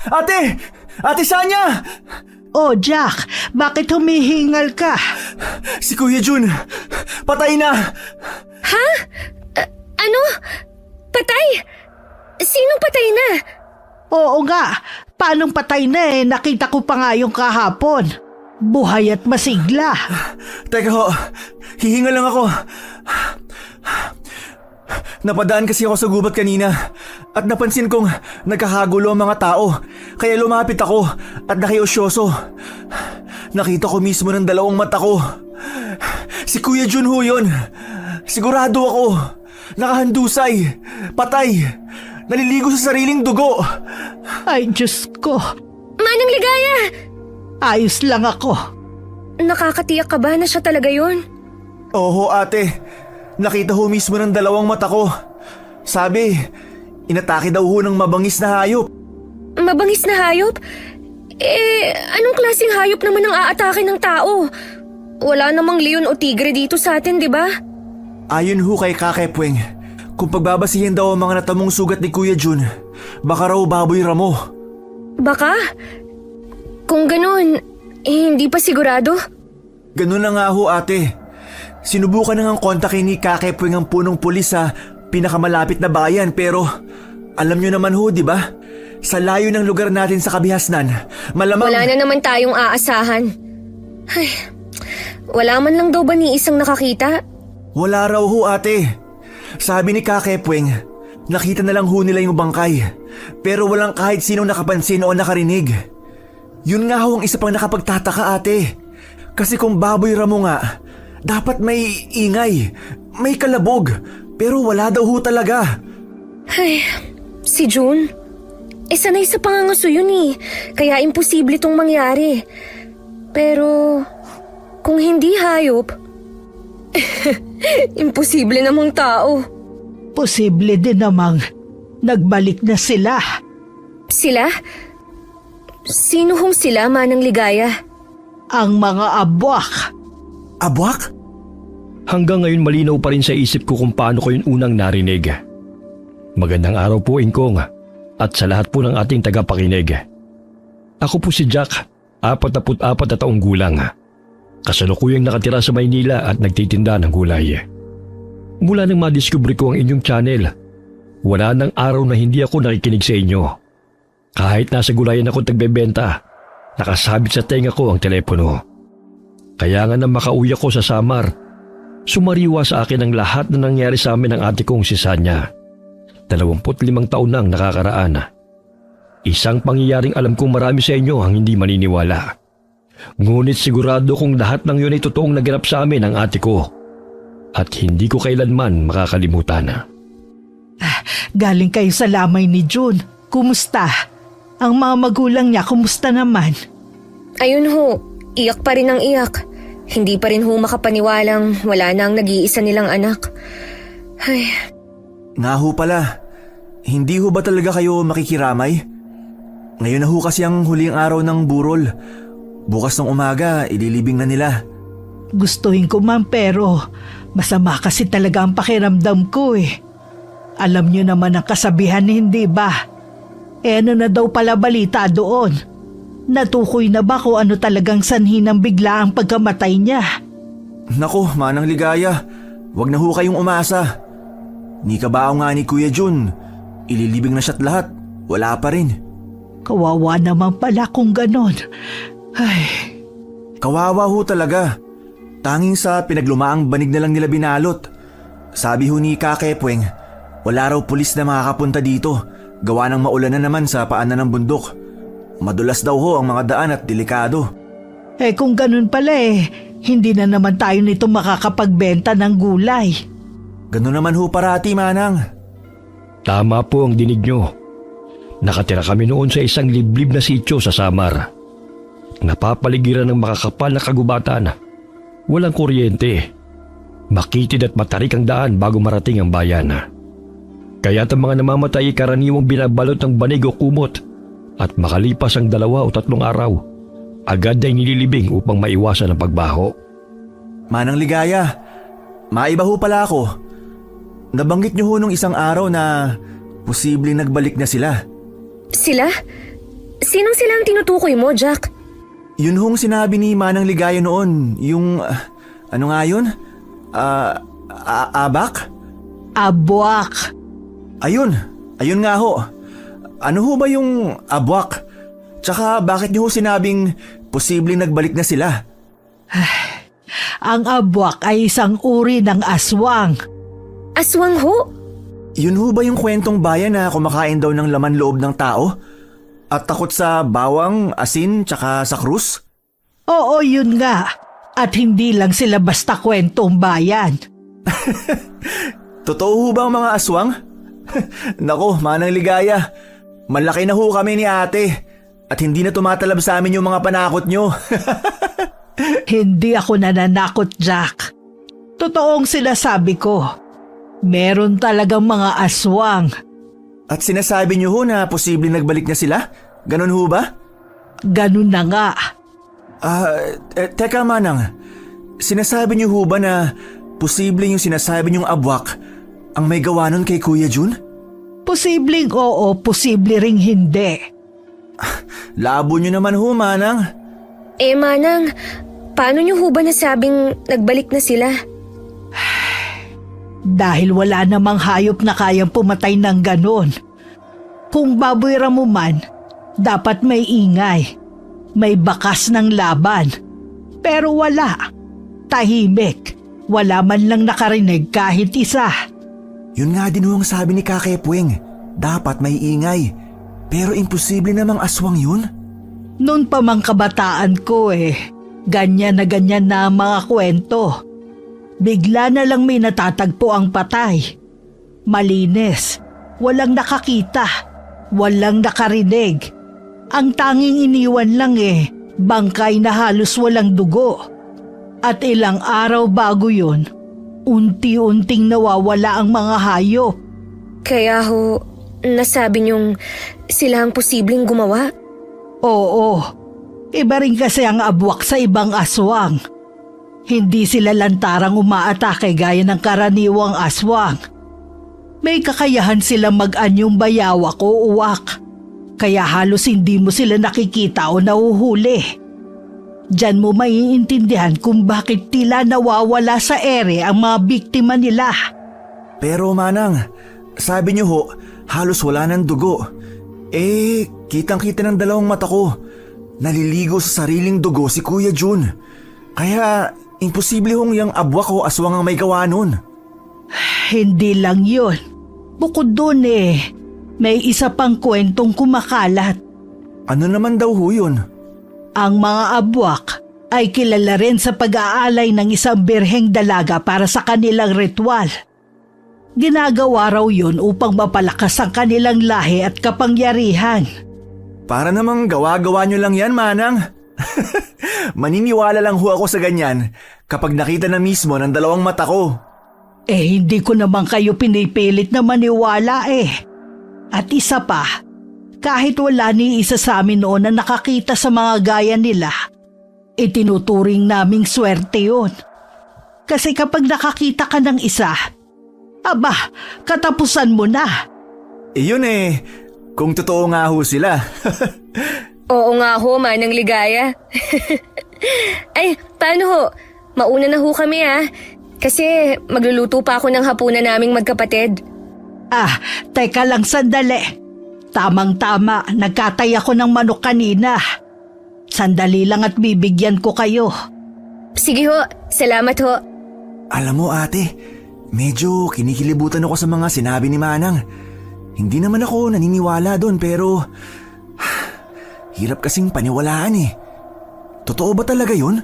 Ate! Ate Sanya! Oh, Jack, bakit humihingal ka? Si Kuya Jun, patay na! Ha? Ano? Patay? Sinong patay na? Oo nga, paanong patay na nakita ko pa nga yung kahapon. Buhay at masigla. Teka ho, hihinga lang ako. Napadaan kasi ako sa gubat kanina at napansin kong nagkakagulo ang mga tao. Kaya lumapit ako at nakiusyoso. Nakita ko mismo ng dalawang mata ko. Si Kuya Jun ho yun. Sigurado ako. Nakahandusay. Patay. Naliligo sa sariling dugo. Ay, Diyos ko. Manang Ligaya! Ayos lang ako. Nakakatiyak ka ba na siya talaga yun? Oo ate. Nakita ho mismo ng dalawang mata ko. Sabi, inatake daw ho ng mabangis na hayop. Mabangis na hayop? Anong klaseng hayop naman ang aatake ng tao? Wala namang leon o tigre dito sa atin, di ba? Ayon ho kay Kakepweng, kung pagbabasihin daw ang mga natamong sugat ni Kuya Jun, baka raw baboy ramo. Baka? Kung ganun, hindi pa sigurado? Ganun na nga ho ate. Sinubukan na ngang kontakin ni Kakepweng ang punong pulis sa pinakamalapit na bayan pero alam nyo naman ho, di ba? Sa layo ng lugar natin sa Kabihasnan, malamang… Wala na naman tayong aasahan. Ay, wala man lang daw ba ni isang nakakita? Wala raw ho ate. Sabi ni Kakepweng, nakita na lang ho nila yung bangkay. Pero walang kahit sinong nakapansin o nakarinig. Yun nga ho ang isa pang nakapagtataka ate. Kasi kung baboy ramo nga, dapat may ingay, may kalabog. Pero wala daw ho talaga. Ay, si June. Sanay sa pangangaso yun kaya imposible itong mangyari. Pero kung hindi hayop, imposible namang tao. Posible din namang nagbalik na sila. Sila? Sino hong sila, Manang Ligaya? Ang mga abwak. Abwak? Hanggang ngayon malinaw pa rin sa isip ko kung paano ko yun unang narinig. Magandang araw po, Ingkong, at sa lahat po ng ating tagapakinig. Ako po si Jack, 44 na taong gulang. Kasalukuyang nakatira sa Maynila at nagtitinda ng gulay. Mula nang madiskubre ko ang inyong channel, wala nang araw na hindi ako nakikinig sa inyo. Kahit nasa gulayan ako tagbebenta, nakasabit sa tenga ko ang telepono. Kaya nga nang makauwi ako sa Samar, sumariwa sa akin ang lahat na nangyari sa amin ng ate kong si Sanya. 25 taon nang nakakaraan. Isang pangyayaring alam kong marami sa inyo ang hindi maniniwala. Ngunit sigurado kong lahat ng yun ay totoong naganap sa amin ng ate ko. At hindi ko kailanman makakalimutan. Galing kayo sa lamay ni June. Kumusta? Ang mga magulang niya, kumusta naman? Ayun ho, iyak pa rin ang iyak. Hindi pa rin ho makapaniwalang wala na ang nag-iisa nilang anak. Ay. Nga ho pala, hindi ho ba talaga kayo makikiramay? Ngayon na ho kasi ang huling araw ng burol. Bukas ng umaga, ililibing na nila. Gustuhin ko man pero masama kasi talaga ang pakiramdam ko Alam niyo naman ang kasabihan, hindi ba? Ano na daw pala balita doon? Natukoy na ba kung ano talagang sanhi ng bigla ang pagkamatay niya? Nako, Manang Ligaya, wag na ho kayong umasa. Ni kabao nga ni Kuya Jun, ililibing na siya't lahat, wala pa rin. Kawawa naman pala kung ganon. Ay. Kawawa ho talaga. Tanging sa pinaglumaang banig na lang nila binalot. Sabi ho ni Kakepweng, wala raw pulis na makakapunta dito, gawa ng maulan na naman sa paanan ng bundok. Madulas daw ho ang mga daan at delikado. Kung ganun pala hindi na naman tayo nito makakapagbenta ng gulay. Ganun naman ho parati, Manang. Tama po ang dinig nyo. Nakatira kami noon sa isang liblib na sityo sa Samar. Napapaligiran ng makakapal na kagubatan. Walang kuryente. Makitid at matarik ang daan bago marating ang bayan. Kaya't ang mga namamatay ay karaniwang binabalot ng banig o kumot at makalipas ang 2 o 3 araw, agad ay nililibing upang maiwasan ang pagbaho. Manang Ligaya, maiba ho pala ako. Nabanggit niyo ho nung isang araw na posibleng nagbalik na sila. Sila? Sinong sila ang tinutukoy mo, Jack? Yun hong sinabi ni Manang Ligaya noon, yung... ano nga yun? Abak? Abwak. Ayun nga ho. Ano ho ba yung abwak? Tsaka bakit niyo ho sinabing posibleng nagbalik na sila? Ang abwak ay isang uri ng aswang. Aswang ho? Yun ho ba yung kwentong bayan na kumakain daw ng laman loob ng tao? At takot sa bawang, asin, tsaka sa krus? Oo, yun nga. At hindi lang sila basta kwentong bayan. Totoo ho ba ang mga aswang? Nako, Manang Ligaya. Malaki na ho kami ni ate. At hindi na tumatalab sa amin yung mga panakot nyo. Hindi ako nananakot, Jack. Totoong sinasabi ko. Meron talagang mga aswang. At sinasabi nyo ho na posibleng nagbalik na sila? Ganon ho ba? Ganun na nga. Teka Manang. Sinasabi nyo ho ba na posibleng yung sinasabi nyong abwak ang may gawa nun kay Kuya Jun? Posibleng oo, posible ring hindi. Labo nyo naman ho, Manang. Manang, paano niyo ho ba nasabing nagbalik na sila? Dahil wala namang hayop na kayang pumatay ng ganon. Kung baboy mo man, dapat may ingay. May bakas ng laban. Pero wala. Tahimik. Wala man lang nakarinig kahit isa. Yun nga din ho ang sabi ni Kakepweng. Dapat may ingay. Pero imposible namang aswang yun. Noon pa mang kabataan ko ganyan na ang mga kwento. Bigla na lang may natatagpo ang patay. Malinis, walang nakakita, walang nakarinig. Ang tanging iniwan lang bangkay na halos walang dugo. At ilang araw bago yun, unti-unting nawawala ang mga hayop. Kaya ho, nasabi niyong sila ang posibleng gumawa? Oo, iba rin kasi ang abwak sa ibang aswang. Hindi sila lantarang umaatake gaya ng karaniwang aswang. May kakayahan silang mag-anyong bayawak o uwak. Kaya halos hindi mo sila nakikita o nahuhuli. Diyan mo maiintindihan kung bakit tila nawawala sa ere ang mga biktima nila. Pero Manang, sabi niyo ho, halos wala ng dugo. Kitang-kita ng dalawang mata ko. Naliligo sa sariling dugo si Kuya Jun. Kaya imposible hong yung abwak o aswang ang may gawa nun. Hindi lang yun. Bukod dun may isa pang kwentong kumakalat. Ano naman daw ho yun? Ang mga abwak ay kilala rin sa pag-aalay ng isang birheng dalaga para sa kanilang ritual. Ginagawa raw yun upang mapalakas ang kanilang lahi at kapangyarihan. Para namang gawa-gawa nyo lang yan, Manang. Maniniwala lang ho ako sa ganyan kapag nakita na mismo ng dalawang mata ko. Hindi ko naman kayo pinipilit na maniwala At isa pa, kahit wala ni isa sa amin noon na nakakita sa mga gaya nila, itinuturing naming swerte yun. Kasi kapag nakakita ka ng isa, katapusan mo na. Yun kung totoo nga ho sila. Oo nga ho, Manang Ligaya. Ay, paano ho? Mauna na ho kami Kasi magluluto pa ako ng hapunan naming magkapatid. Teka lang sandali. Tamang-tama, nagkatay ako ng manok kanina. Sandali lang at bibigyan ko kayo. Sige ho, salamat ho. Alam mo ate, medyo kinikilibutan ako sa mga sinabi ni Manang. Hindi naman ako naniniwala doon pero hirap kasing paniwalaan Totoo ba talaga yun?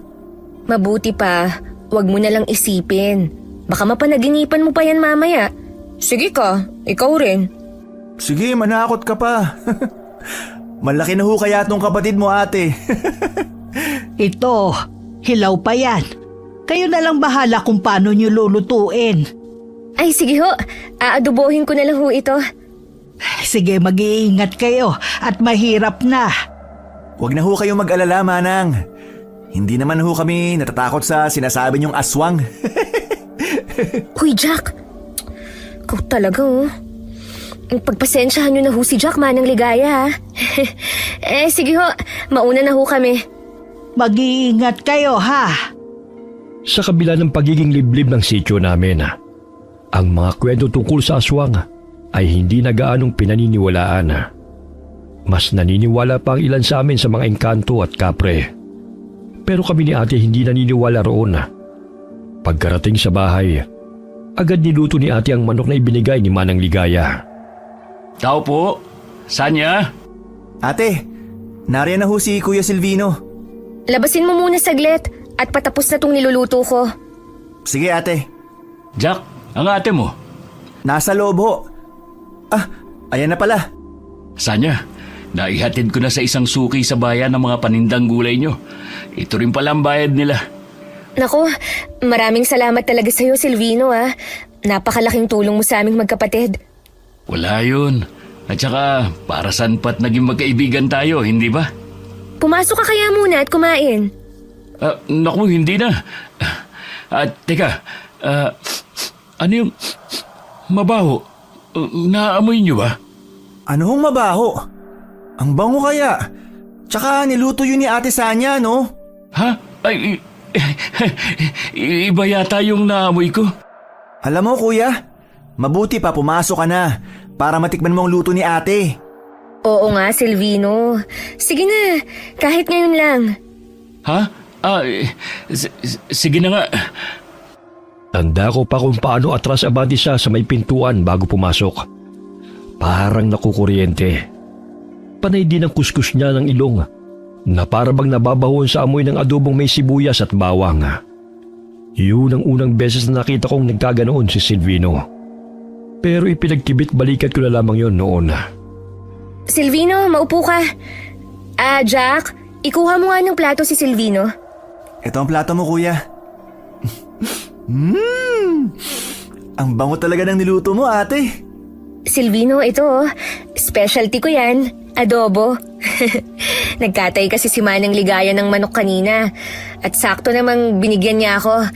Mabuti pa, wag mo na lang isipin. Baka mapanaginipan mo pa yan mamaya. Sige ka, ikaw rin. Sige, manakot ka pa. Malaki na ho kaya tong kapatid mo ate. Ito, hilaw pa yan. Kayo na lang bahala kung paano nyo lulutuin. Ay sige ho, aadobohin ko na lang ho ito. Sige, mag-iingat kayo at mahirap na. Huwag na ho kayong mag-alala, Manang. Hindi naman ho kami natatakot sa sinasabi niyong aswang. Uy, Jack. Ikaw talaga Pagpasensyahan nyo na ho si Jack, Manang Ligaya ha. Sige ho, mauna na ho kami. Mag-iingat kayo ha. Sa kabila ng pagiging liblib ng sityo namin, ang mga kwento tungkol sa aswang ay hindi na gaanong pinaniniwalaan. Mas naniniwala pa ang ilan sa amin sa mga engkanto at kapre. Pero kami ni ate hindi naniniwala roon. Pagkarating sa bahay, agad niluto ni ate ang manok na ibinigay ni Manang Ligaya. Tao po. Sanya? Ate, nariyan na ho si Kuya Silvino. Labasin mo muna saglit at patapos na tong niluluto ko. Sige ate, Jack, ang ate mo. nasa loob ho. Ayan na pala. Sanya, naihatid ko na sa isang suki sa bayan ng mga panindang gulay nyo. Ito rin pala ang bayad nila. Naku, maraming salamat talaga sa'yo, Silvino ha. Napakalaking tulong mo sa aming magkapatid. Wala yun. At saka, para saan pa't naging magkaibigan tayo, hindi ba? Pumasok ka kaya muna at kumain. Naku, hindi na. Teka, ano yung mabaho? Naamoy nyo ba? Ano hong mabaho? Ang bango kaya. Tsaka niluto yun ni Ate Sanya, no? Ha? Ay, iba yata yung naamoy ko. Alam mo kuya, mabuti pa pumasok ka na para matikman mo ang luto ni ate. Oo nga, Silvino. Sige na, kahit ngayon lang. Ha? Sige na nga. Tanda ko pa kung paano atras abante siya sa may pintuan bago pumasok. Parang nakukuryente. Panay din ang kuskus niya ng ilong na para bang nababahon sa amoy ng adobong may sibuyas at bawang. Yun ang unang beses na nakita kong nagkaganoon si Silvino. Pero ipinagkibit balikat ko na lamang yon noon. Silvino, maupo ka. Jack, ikuha mo nga ng plato si Silvino. Ito ang plato mo kuya. Ang bango talaga ng niluto mo ate. Silvino, ito oh. Specialty ko yan. Adobo. Nagkatay kasi si Manang Ligaya ng manok kanina. At sakto namang binigyan niya ako.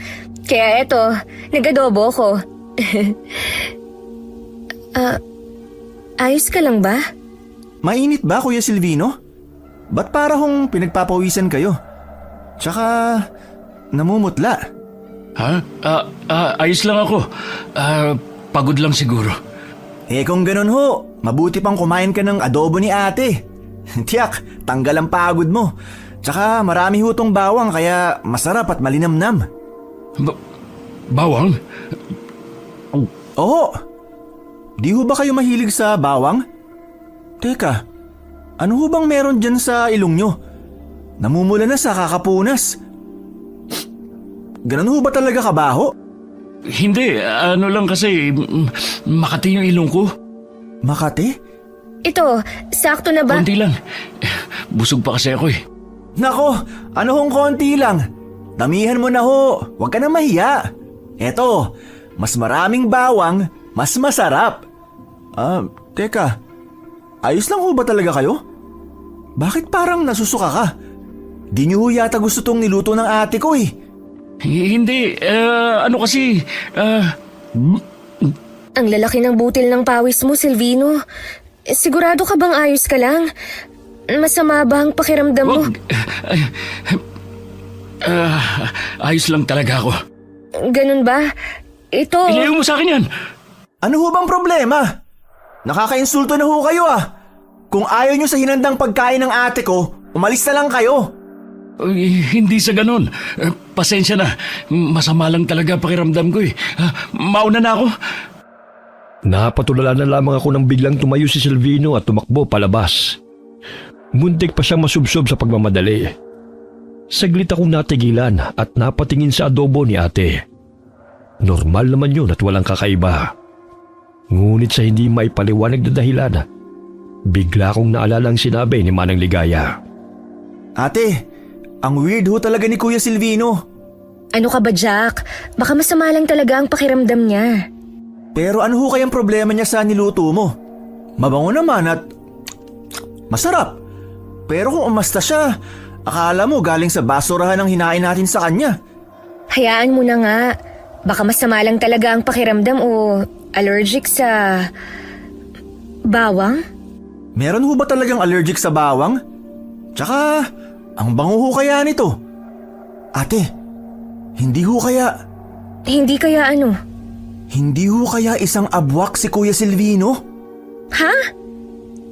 Kaya eto, nag-adobo ko. Ayos ka lang ba? Mainit ba Kuya Silvino? Ba't para hong pinagpapawisan kayo? Tsaka namumutla. Ha? Ayos lang ako. Pagod lang siguro. Kung ganun ho, mabuti pang kumain ka ng adobo ni ate. Tiyak, tanggal ang pagod mo. Tsaka marami ho tong bawang kaya masarap at malinamnam. Bawang? Oo. Di ho ba kayo mahilig sa bawang? Teka, ano ho bang meron dyan sa ilong nyo? Namumula na sa kakapunas. Ganun ho ba talaga kabaho? Hindi, ano lang kasi Makati yung ilong ko. Makati? Ito, sakto na ba? Konti lang. Busog pa kasi ako eh. Nako, ano hong konti lang? Damihan mo na ho, huwag ka na mahiya. Eto, mas maraming bawang, mas masarap. Teka, ayos lang ho ba talaga kayo? Bakit parang nasusuka ka? Di niyo ho yata gusto tong niluto ng ate ko eh. Hindi, ano kasi, Ang lalaki ng butil ng pawis mo, Silvino. Sigurado ka bang ayos ka lang? Masama ba ang pakiramdam mo? wag. Ayos lang talaga ako. Ganun ba? Ito... Ilayo mo sa akin yan. Ano ho bang problema? Nakakainsulto na ho kayo ah. Kung ayaw nyo sa hinandang pagkain ng ate ko, umalis na lang kayo. Hindi sa ganun. Pasensya na. Masama lang talaga pakiramdam ko eh. Mauna na ako. Napatulala na lamang ako nang biglang tumayo si Silvino at tumakbo palabas. Muntik pa siyang masubsob sa pagmamadali. Saglit akong natigilan at napatingin sa adobo ni ate. Normal naman yun at walang kakaiba. Ngunit sa hindi maipaliwanag na dahilan, bigla akong naalala ang sinabi ni Manang Ligaya. Ate, ang weird ho talaga ni Kuya Silvino. Ano ka ba, Jack? Baka masama lang talaga ang pakiramdam niya. Pero ano ho kayang problema niya sa niluto mo? Mabango naman at masarap. Pero kung umasta siya, akala mo galing sa basurahan ang hinain natin sa kanya. Hayaan mo na nga. Baka masama lang talaga ang pakiramdam o allergic sa... Bawang? Meron ho ba talagang allergic sa bawang? Tsaka, ang bango ho kaya nito? Ate, hindi ho kaya... Hindi kaya ano? Hindi ho kaya isang abwak si Kuya Silvino? Ha?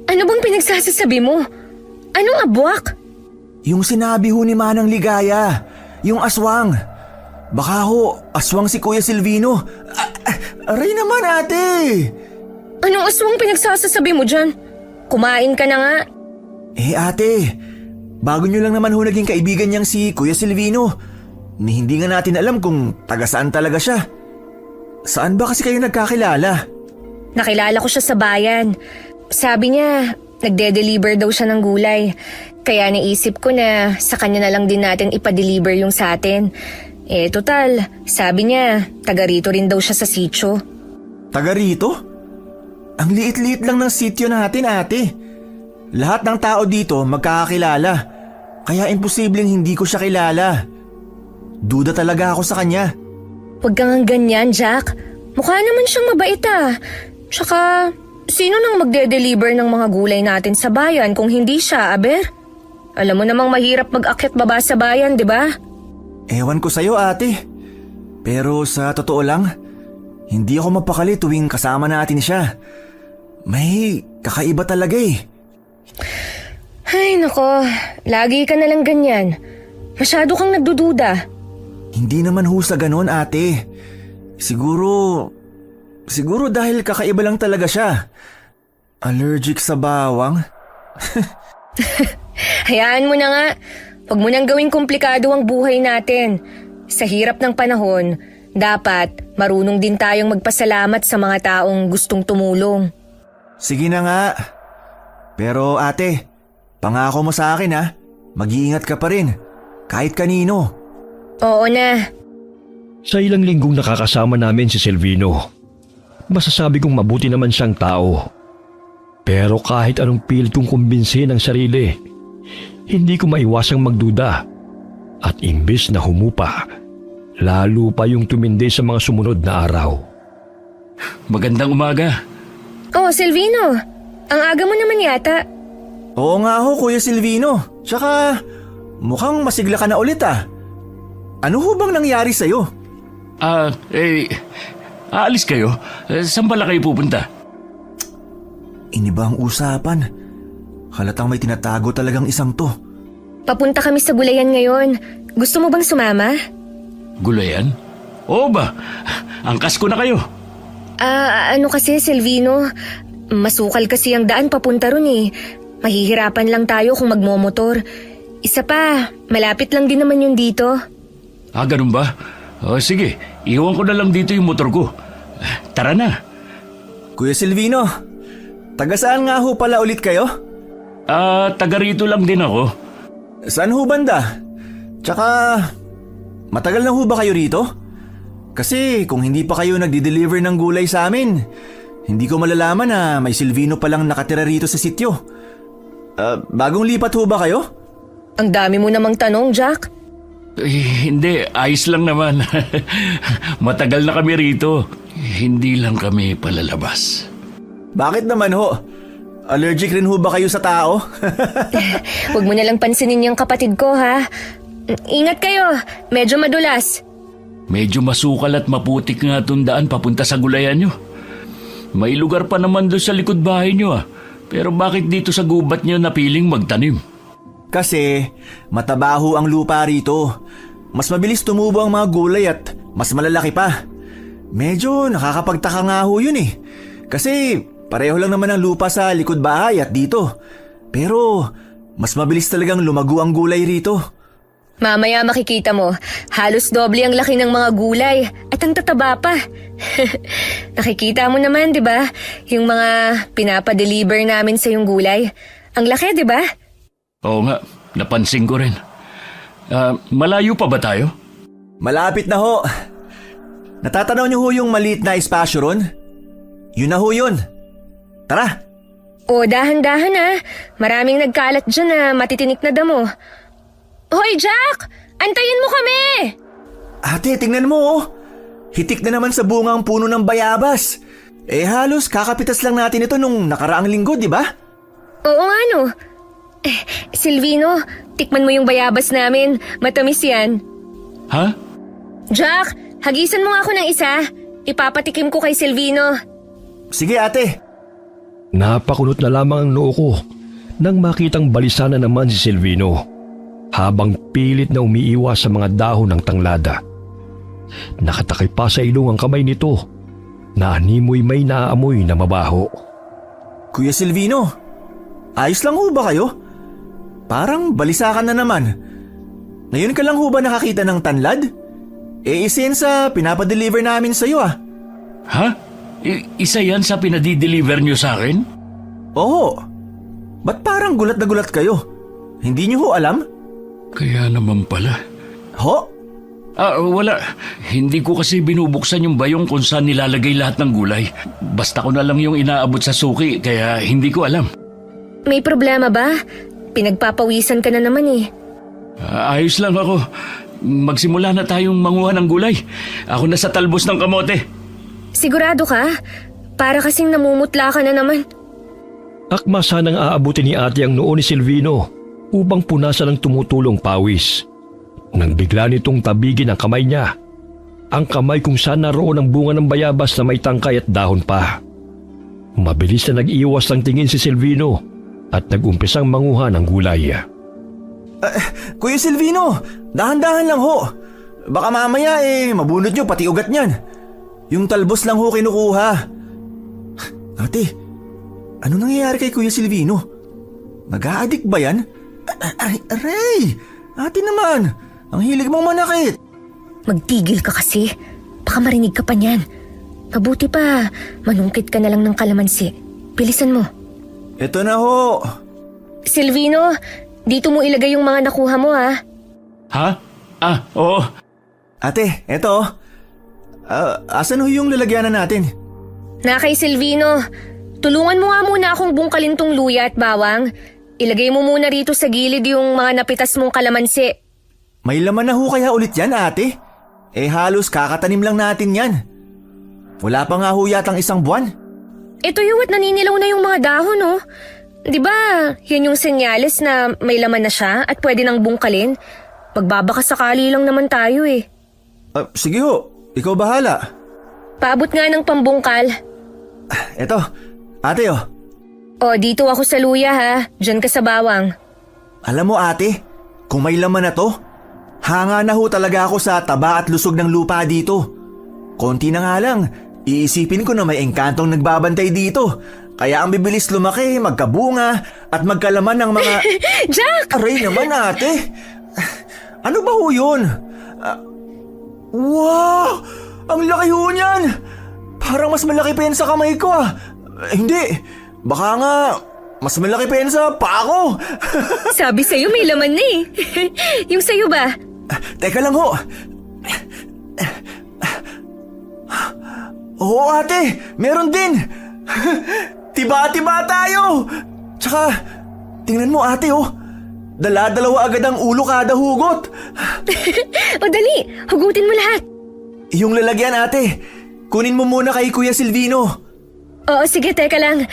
Ano bang pinagsasasabi mo? Anong abwak? Yung sinabi ho ni Manang Ligaya, yung aswang. Baka ho, aswang si Kuya Silvino. Aray naman ate! Anong aswang pinagsasasabi mo dyan? Kumain ka na nga. Eh ate, bago nyo lang naman ho naging kaibigan niyang si Kuya Silvino, ni hindi nga natin alam kung taga saan talaga siya. Saan ba kasi kayo nagkakilala? Nakilala ko siya sa bayan. Sabi niya, nagde-deliver daw siya ng gulay. Kaya naisip ko na sa kanya na lang din natin ipa-deliver yung sa atin. Eh total, sabi niya, taga rito rin daw siya sa sitio. Taga rito? Ang liit-liit lang ng sityo natin ate. Lahat ng tao dito magkakakilala. Kaya imposibleng hindi ko siya kilala. Duda talaga ako sa kanya. Huwag kang ganyan, Jack. Mukha naman siyang mabait ah. Tsaka, sino nang magde-deliver ng mga gulay natin sa bayan kung hindi siya, aber? Alam mo namang mahirap mag-akyat baba sa bayan, di ba? Ewan ko sa'yo ate. Pero sa totoo lang, hindi ako mapakali tuwing kasama natin siya. May kakaiba talaga eh. Ay, nako. Lagi ka nalang ganyan. Masyado kang nagdududa. Hindi naman ho sa ganon ate. Siguro dahil kakaiba lang talaga siya. Allergic sa bawang? Hayaan mo na nga. Huwag mo nang gawing komplikado ang buhay natin. Sa hirap ng panahon, dapat marunong din tayong magpasalamat sa mga taong gustong tumulong. Sige na nga. Pero ate, pangako mo sa akin ha. Mag-iingat ka pa rin. Kahit kanino. Oo na. Sa ilang linggong nakakasama namin si Silvino, masasabi kong mabuti naman siyang tao. Pero kahit anong pilit kong kumbinsin ang sarili, hindi ko maiwasang magduda. At imbes na humupa, lalo pa yung tumindi sa mga sumunod na araw. Magandang umaga. Oh, Silvino. Ang aga mo naman yata. Oo nga ho, Kuya Silvino. Tsaka, mukhang masigla ka na ulit ah. Ano ho bang nangyari sa'yo? Aalis kayo? Saan pala kayo pupunta? Iniba ang usapan. Halatang may tinatago talagang isang to. Papunta kami sa gulayan ngayon. Gusto mo bang sumama? Gulayan? Oo ba? Angkas ko na kayo. Ano kasi, Silvino? Masukal kasi ang daan papunta ron eh. Mahihirapan lang tayo kung magmomotor. Isa pa, malapit lang din naman yun dito. Ganun ba? Sige, iwan ko na lang dito yung motor ko. Tara na. Kuya Silvino, taga saan nga ho pala ulit kayo? Taga rito lang din ako. Saan ho banda? Tsaka, matagal na ho ba kayo rito? Kasi kung hindi pa kayo nagdi-deliver ng gulay sa amin, hindi ko malalaman na may Silvino palang nakatira rito sa sityo. Bagong lipat ho ba kayo? Ang dami mo namang tanong, Jack. Hindi, ayos lang naman. Matagal na kami rito. Hindi lang kami palalabas. Bakit naman ho? Allergic rin ho ba kayo sa tao? Huwag mo nalang pansinin yung kapatid ko, ha? Ingat kayo, medyo madulas. Medyo masukal at maputik nga itong daan papunta sa gulayan nyo. May lugar pa naman doon sa likod bahay nyo ah. Pero bakit dito sa gubat nyo napiling magtanim? Kasi matabaho ang lupa rito. Mas mabilis tumubo ang mga gulay at mas malalaki pa. Medyo nakakapagtaka nga ho yun eh. Kasi pareho lang naman ang lupa sa likod bahay at dito. Pero mas mabilis talagang lumago ang gulay rito. Mamaya makikita mo, halos doble ang laki ng mga gulay at ang tataba pa. Nakikita mo naman, di ba? Yung mga pinapa-deliver namin sa yung gulay. Ang laki, di ba? Oo nga, napansin ko rin. Malayo pa ba tayo? Malapit na ho. Natatanaw niyo ho yung maliit na espasyo ron? Yun na ho yun. Tara! O, dahan-dahan ah. Maraming nagkalat dyan na matitinik na damo. Hoy, Jack! Antayin mo kami! Ate, tingnan mo oh. Hitik na naman sa bunga ang puno ng bayabas. Halos kakapitas lang natin ito nung nakaraang linggo, di ba? Oo nga no. Silvino, tikman mo yung bayabas namin. Matamis yan. Ha? Jack, hagisan mo nga ako ng isa. Ipapatikim ko kay Silvino. Sige ate. Napakunot na lamang ang noo ko nang makitang balisa na naman si Silvino habang pilit na umiiwas sa mga dahon ng tanglada. Nakatakay pa sa ilong ang kamay nito na animoy may naaamoy na mabaho. Kuya Silvino, ayos lang ho ba kayo? Parang balisa ka na naman. Ngayon ka lang ho ba nakakita ng tanlad? Isensa, pinapadeliver namin sa'yo ah. Ha? Isa yan sa pinadi-deliver nyo sa akin? Oo. Ba't parang gulat na gulat kayo? Hindi niyo ho alam? Kaya naman pala. Ho? Wala. Hindi ko kasi binubuksan yung bayong kung saan nilalagay lahat ng gulay. Basta ko na lang yung inaabot sa suki, kaya hindi ko alam. May problema ba? Pinagpapawisan ka na naman eh. Ayos lang ako. Magsimula na tayong manguha ng gulay. Ako na sa talbos ng kamote. Sigurado ka? Para kasing namumutla ka na naman. Akma sanang aabutin ni ate ang noo ni Silvino upang punasan ng tumutulong pawis. Nang bigla nitong tabigin ang kamay niya, ang kamay kung saan naroon ang bunga ng bayabas na may tangkay at dahon pa. Mabilis na nag-iwas ng tingin si Silvino at nag-umpisang manguha ng gulay. Kuya Silvino, dahan-dahan lang ho. Baka mamaya mabunod nyo pati ugat niyan. Yung talbos lang ho kinukuha. Ate, ano nangyayari kay Kuya Silvino? Nag-a-addict ba yan? Aray! Ate naman, ang hilig mong manakit. Magtigil ka kasi. Baka marinig ka pa niyan. Mabuti pa, manungkit ka na lang ng kalamansi. Bilisan mo. Ito na ho. Silvino, dito mo ilagay yung mga nakuha mo ha. Ha? Oo. Ate, eto. Asan ho yung lalagyanan natin? Na kay Silvino, tulungan mo nga muna akong bungkalin tong luya at bawang. Ilagay mo muna rito sa gilid yung mga napitas mong kalamansi. May laman na ho kaya ulit yan, ate? Halos kakatanim lang natin yan. Wala pa nga ho yatang isang buwan. Ito yung at naninilaw na yung mga dahon oh. Di ba, yan yung senyales na may laman na siya at pwede nang bungkalin? Pagbabaka sakali lang naman tayo eh. Sige ho, ikaw bahala. Paabot nga ng pambungkal. Eto, ate oh. O, dito ako sa luya ha. Diyan ka sa bawang. Alam mo ate, kung may laman na to, hanga na ho talaga ako sa taba at lusog ng lupa dito. Konti na nga lang, iisipin ko na may engkantong nagbabantay dito. Kaya ang bibilis lumaki, magkabunga, at magkalaman ng mga... Jack! Aray naman ate! Ano ba ho yun? Wow! Ang laki ho niyan! Parang mas malaki pa yan sa kamay ko ah. Hindi, baka nga mas malaki pa yan sa paa ko. Sabi sa'yo may laman na eh. Yung sa'yo ba? Teka lang ho. Oo ate, meron din. Tiba-tiba tayo. Tsaka, tingnan mo ate oh. Dala-dalawa agad ang ulo kada hugot. O dali, hugutin mo lahat. Yung lalagyan ate, kunin mo muna kay Kuya Silvino. Oo, sige, teka lang.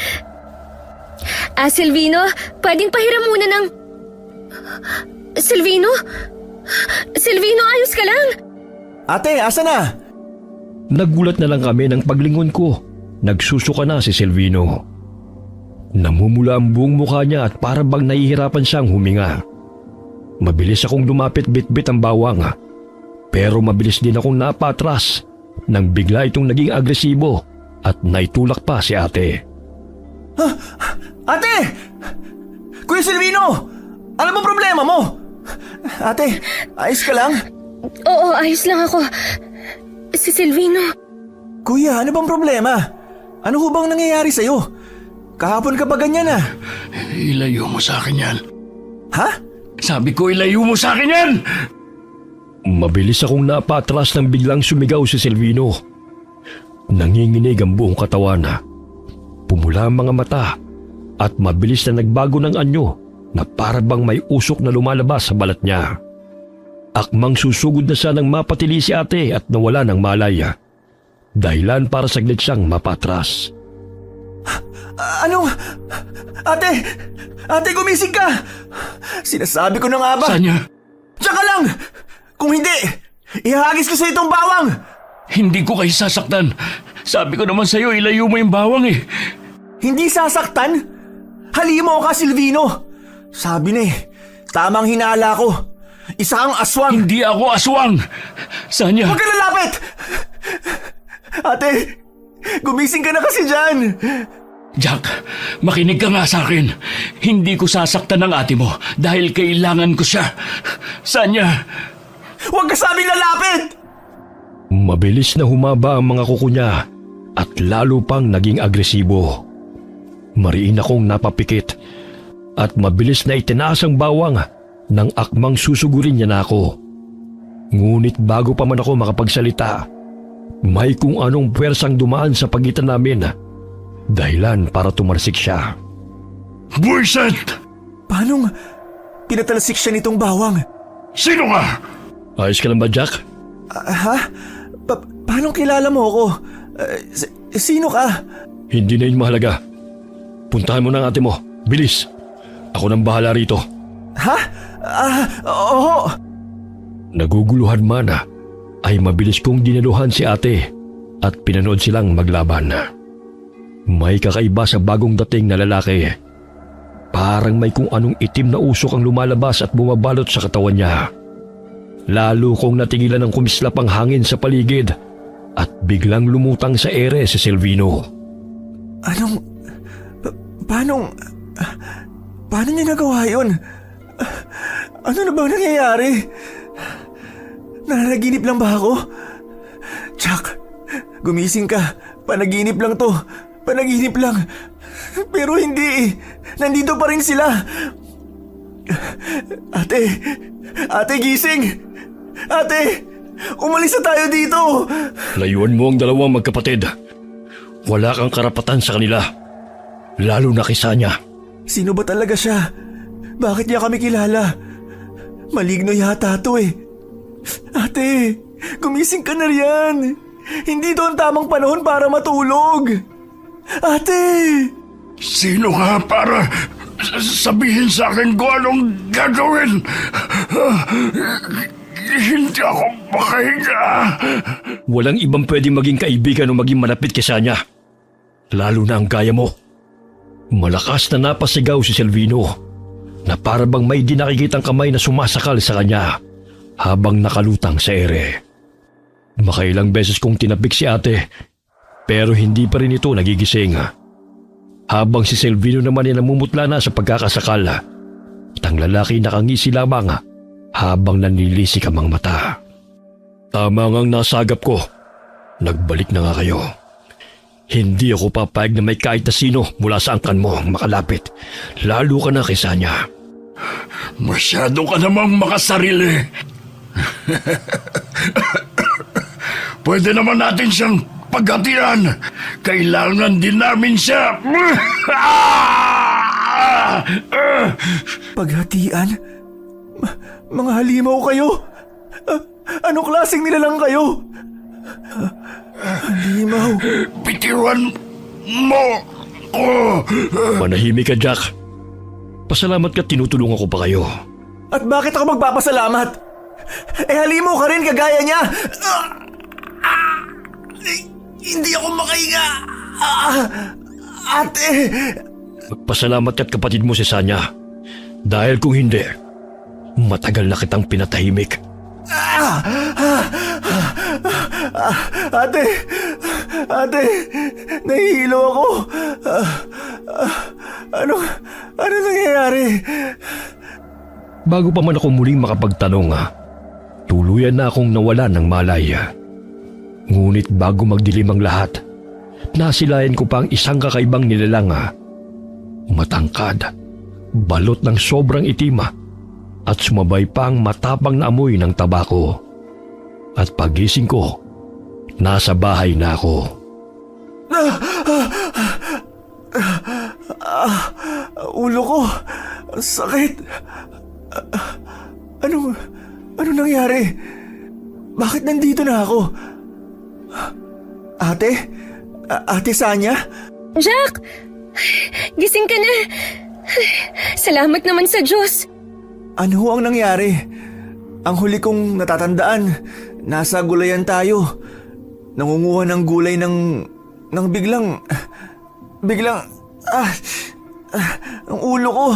Silvino, pwedeng pahiram muna ng... Silvino? Silvino, ayos ka lang? Ate, asa na? Nagulat na lang kami ng paglingon ko. Nagsusuka na si Silvino. Namumula ang buong mukha niya at para bang nahihirapan siyang huminga. Mabilis akong lumapit bitbit ang bawang. Pero mabilis din akong napatras nang bigla itong naging agresibo at naitulak pa si ate. Ate! Kuya Silvino! Ano bang problema mo? Ate, ayos ka lang? Oo, ayos lang ako. Si Silvino. Kuya, ano bang problema? Ano ho bang nangyayari sa'yo? Kahapon ka pa ganyan ah. Ilayo mo sa akin yan. Ha? Sabi ko, ilayo mo sa akin yan! Mabilis akong napatras nang biglang sumigaw si Silvino. Nanginginig ang buong katawan. Pumula ang mga mata at mabilis na nagbago ng anyo na para bang may usok na lumalabas sa balat niya. Akmang susugod na siya nang mapatili si ate at nawala ng malay. dahilan para saglit siyang mapatras. Anong... Ate! Ate, gumising ka! Sinasabi ko na nga ba? Sanya, Tsaka lang! Kung hindi, ihagis ko sa itong bawang! hindi ko kayo sasaktan. Sabi ko naman sa'yo, ilayo mo yung bawang eh. Hindi sasaktan? Halimaw ka, Silvino! Sabi na tamang hinala ko. Isa kang aswang! Hindi ako aswang! Sanya, Huwag ka lalapit! Ate, gumising ka na kasi dyan! Jack, makinig ka nga sa akin. Hindi ko sasaktan ang ate mo dahil kailangan ko siya. Sanya, Huwag ka sabing lalapit! Mabilis na humaba ang mga kuko niya at lalo pang naging agresibo. Mariin akong napapikit at mabilis na itinaas ang bawang nang akmang susugurin niya na ako. Ngunit bago pa man ako makapagsalita, may kung anong puwersang dumaan sa pagitan namin, dahilan para tumarsik siya. buwisit! Paanong pinatalsik siya nitong bawang? Sino ka? Ayos ka lang ba, Jack? Ha? Paanong kilala mo ako? Sino ka? Hindi na yun mahalaga. Puntahan mo na ang ate mo. Bilis! Ako nang bahala rito. Ha? Oo. Naguguluhan man ay mabilis kong dinaluhan si ate at pinanood silang maglaban. May kakaiba sa bagong dating na lalaki. Parang may kung anong itim na usok ang lumalabas at bumabalot sa katawan niya. Lalo kong natigilan ng kumislap ang hangin sa paligid at biglang lumutang sa ere si Silvino. Paano niya nagawa yun? Ano na bang nangyayari? Nananaginip lang ba ako? Chuck, gumising ka. Panaginip lang to. Panaginip lang. Pero hindi. Nandito pa rin sila. Ate, gising! Ate, umalis na tayo dito! Layuan mo ang dalawang magkapatid. Wala kang karapatan sa kanila. Lalo na kay Sanya. Sino ba talaga siya? Bakit niya kami kilala? Maligno yata to eh. Ate, gumising ka na riyan. Hindi to ang tamang panahon para matulog. Ate! Sino ka para sabihin sa akin kung anong gagawin? Hindi ako makahinga. Walang ibang pwedeng maging kaibigan o maging malapit kay Sanya. Lalo na ang gaya mo. Malakas na napasigaw si Silvino na para bang may di nakikitang kamay na sumasakal sa kanya habang nakalutang sa ere. Makailang beses kong tinapik si ate pero hindi pa rin ito nagigising. Habang si Silvino naman ay namumutla na sa pagkakasakal at ang lalaki nakangisi lamang habang nanlilisik ang mga mata. Tama ngang nasagap ko. Nagbalik na nga kayo. Hindi ako papayag na may kahit na sino mula sa angkan mo makalapit. Lalo ka na kay Sanya. Masyado ka namang makasarili. Pwede naman natin siyang paghatian. Kailangan din namin siya. Paghatian? Mga halimaw kayo? Anong klaseng nilalang kayo? Halimaw? Bitiwan mo ko. Manahimik ka, Jack. Pasalamat ka tinutulungan ko pa kayo. At bakit ako magpapasalamat? Halimaw ka rin kagaya niya. Hindi ako makahinga. Ate! Magpasalamat ka't kapatid mo si Sanya. Dahil kung hindi, matagal na kitang pinatahimik. Ate, nahihilo ako. Ano nangyayari? Bago pa man ako muling makapagtanong, tuluyan na akong nawala ng malay. Ngunit bago magdilim ang lahat, nasilayan ko pa ang isang kakaibang nilalang. Matangkad, balot ng sobrang itim at sumabay pa ang matapang na amoy ng tabako. At pagising ko, nasa bahay na ako. Ulo ko, ang sakit. Ano nangyari? Bakit nandito na ako? Ate? Ate Sanya? Jack! Gising ka na! Salamat naman sa Diyos! Ano ho ang nangyari? Ang huli kong natatandaan, nasa gulayan tayo. Nangunguha ng gulay ng biglang... ang ulo ko.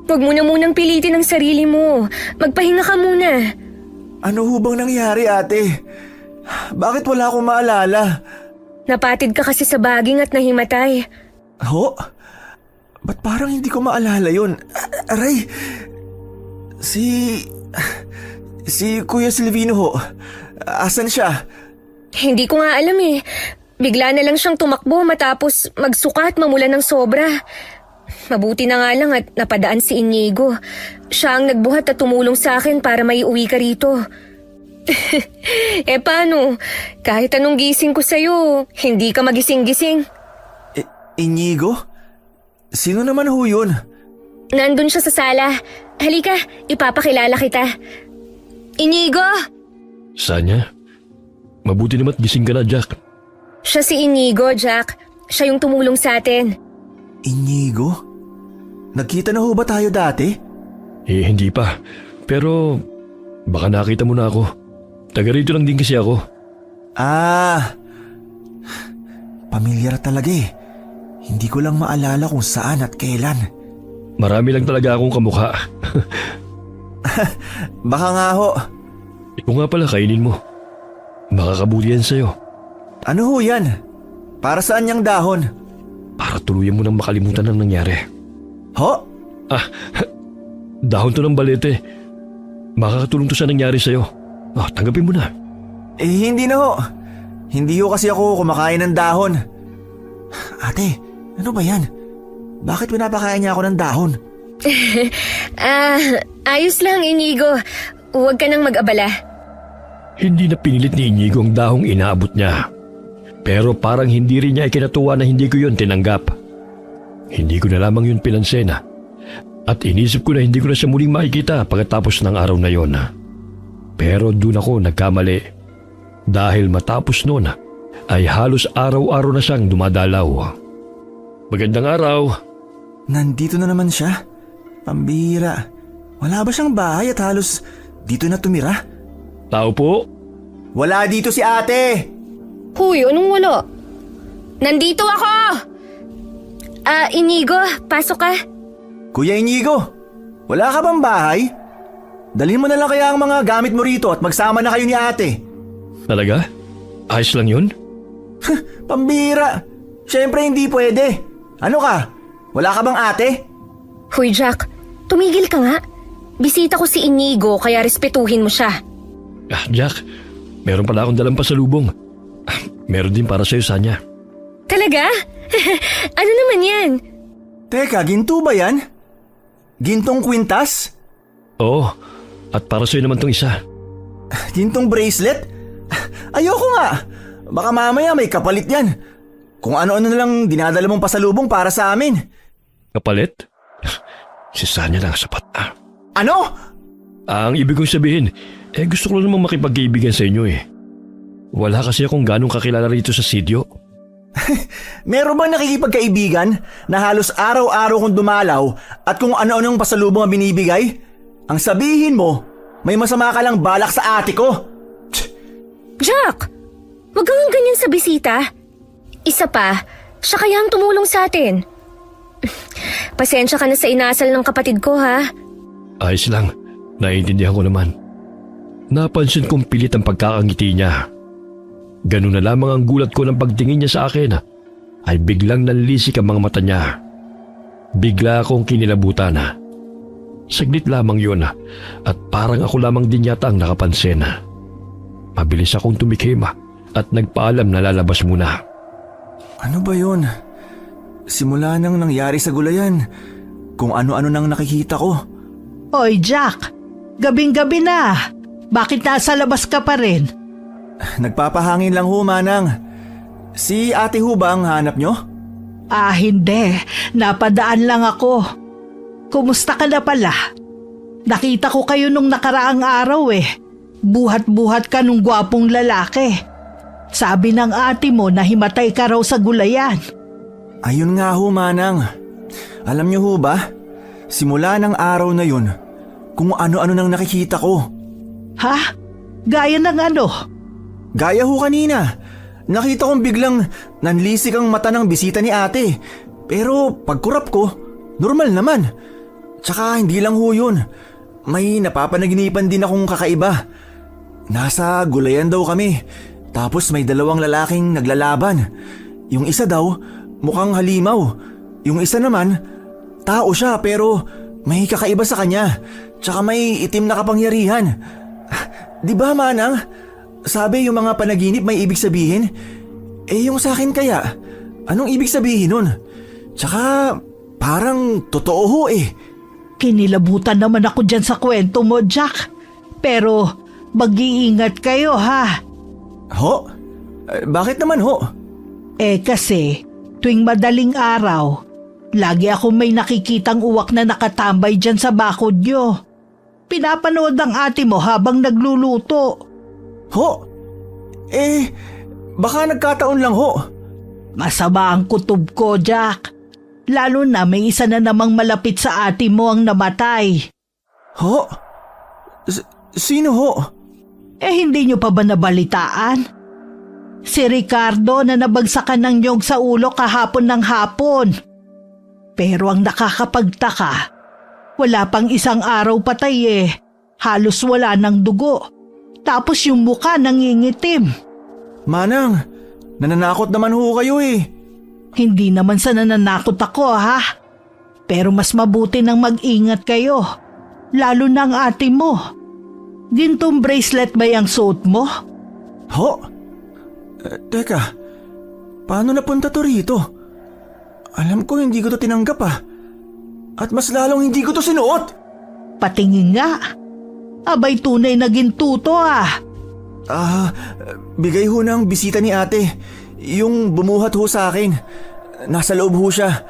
Huwag mo na munang pilitin ang sarili mo. Magpahinga ka muna. Ano ho bang nangyari, ate? Bakit wala akong maalala? Napatid ka kasi sa baging at nahimatay. Ho? Ba't parang hindi ko maalala yun? Aray! Si Kuya Silvino ho. Asan siya? Hindi ko nga alam eh. Bigla na lang siyang tumakbo matapos magsuka at mamulan ng sobra. Mabuti na nga lang at napadaan si Inigo. Siya ang nagbuhat at tumulong sa akin para maiuwi ka rito. Paano? Kahit anong gising ko sa'yo, hindi ka magising-gising. Inigo? Sino naman ho yun? Nandun siya sa sala. Halika, ipapakilala kita. Inigo! Sanya, mabuti naman gising ka na, Jack. Siya si Inigo, Jack. Siya yung tumulong sa atin. Inigo? Nagkita na ho ba tayo dati? Hindi pa. Pero baka nakita mo na ako. Taga rito lang din kasi ako. Pamilyar talaga eh. Hindi ko lang maalala kung saan at kailan. Marami lang talaga akong kamukha. Baka nga ho. Ikaw nga pala, kainin mo. Makakabuti yan sa'yo. Ano ho yan? Para saan niyang dahon? Para tuluyan mo nang makalimutan ang nangyari. Ho? Dahon to ng balete. Makakatulong to sa nangyari sa'yo. Tanggapin mo na. Hindi na ho. Hindi ho kasi ako kumakain ng dahon. Ate, ano ba yan? Bakit pinapakain niya ako ng dahon? Ayos lang, Inigo. Huwag ka nang mag-abala. Hindi na pinilit ni Inigo ang dahong inaabot niya. Pero parang hindi rin niya ikinatuwa na hindi ko yun tinanggap. Hindi ko na lamang yun pinansin. At inisip ko na hindi ko na siya muling makikita pagkatapos ng araw na yon. Pero doon ako nagkamali. Dahil matapos noon ay halos araw-araw na siyang dumadalaw. Magandang araw. Nandito na naman siya? Pambihira. Wala ba siyang bahay at halos dito na tumira? Tao po? Wala dito si ate! Huy, anong wala? Nandito ako! Inigo, pasok ka. Kuya Inigo, wala ka bang bahay? Dalhin mo na lang kaya ang mga gamit mo rito at magsama na kayo ni ate. Talaga? Ayos lang yun? Pambihira. Siyempre hindi pwede. Ano ka? Wala ka bang ate? Huy, Jack, tumigil ka nga. Bisita ko si Inigo kaya respetuhin mo siya. Jack, meron pala akong dalang pasalubong. Meron din para sa'yo, Sanya. Talaga? Ano naman yan? Teka, ginto ba yan? Gintong kwintas? Oo, at para sa'yo naman tong isa. Gintong bracelet? Ayoko nga. Baka mamaya may kapalit yan. Kung ano-ano na lang dinadala mong pasalubong para sa amin. Kapalit? Si Sanya lang sapat na. Ano? Ang ibig kong sabihin, gusto ko lang namang makipagkaibigan sa inyo eh. Wala kasi akong ganong kakilala rito sa sitio. Meron bang nakikipagkaibigan na halos araw-araw kong dumalaw at kung ano-anong pasalubong ang binibigay? Ang sabihin mo, may masama ka lang balak sa ate ko. Jack, wag kang ganyan sa bisita. Isa pa, siya kaya ang tumulong sa atin. Pasensya ka na sa inasal ng kapatid ko, ha? Ayos lang, naiintindihan ko naman. Napansin kong pilit ang pagkakangiti niya. Ganun na lamang ang gulat ko ng pagtingin niya sa akin ay biglang nanlisik ang mga mata niya. Bigla akong kinilabutan. Saglit lamang yun at parang ako lamang din yata ang nakapansin. Mabilis akong tumikhim at nagpaalam na lalabas muna. Ano ba yun? Simula nang nangyari sa gulayan, kung ano-ano nang nakikita ko. Oy, Jack, gabing-gabi na. Bakit nasa labas ka pa rin? Nagpapahangin lang ho, Manang. Si ate ho ba ang hanap nyo? Hindi. Napadaan lang ako. Kumusta ka na pala? Nakita ko kayo nung nakaraang araw eh. Buhat-buhat ka nung gwapong lalaki. Sabi ng ate mo na himatay ka raw sa gulayan. Ayun nga ho, Manang. Alam niyo ho ba, simula ng araw na yun, kung ano-ano nang nakikita ko. Ha? Gaya ng ano? Gaya ho kanina. Nakita kong biglang nanlisik ang mata ng bisita ni ate. Pero pagkurap ko, normal naman. Tsaka hindi lang ho yun. May napapanaginipan din akong kakaiba. Nasa gulayan daw kami. Tapos may dalawang lalaking naglalaban. Yung isa daw, mukhang halimaw. Yung isa naman, tao siya pero may kakaiba sa kanya. Tsaka may itim na kapangyarihan. Di ba, Manang? Sabi yung mga panaginip may ibig sabihin. Yung sa akin kaya, anong ibig sabihin nun? Tsaka parang totoo ho eh. Kinilabutan naman ako dyan sa kwento mo, Jack. Pero mag-iingat kayo, ha? Ho? Bakit naman ho? Kasi tuwing madaling araw, lagi ako may nakikitang uwak na nakatambay dyan sa bakod nyo. Pinapanood ng ate mo habang nagluluto. Ho? Baka nagkataon lang ho. Masama ang kutob ko, Jack. Lalo na may isa na namang malapit sa ate mo ang namatay. Ho? Sino ho? Hindi nyo pa ba nabalitaan? Si Ricardo na nabagsakan ng nyog sa ulo kahapon ng hapon. Pero ang nakakapagtaka, wala pang isang araw patay halos wala ng dugo. Tapos yung mukha nangingitim. Manang, nananakot naman ho kayo eh. Hindi naman sa nananakot ako, ha? Pero mas mabuti nang mag-ingat kayo. Lalo na ang ate mo. Gintong bracelet ba yung suot mo? Ho? Teka, paano napunta to rito? Alam ko hindi ko to tinanggap ah. At mas lalong hindi ko to sinuot. Patingin nga. Abay tunay na gintuto ah. Bigay ho ng bisita ni ate. Yung bumuhat ho sa akin. Nasa loob ho siya.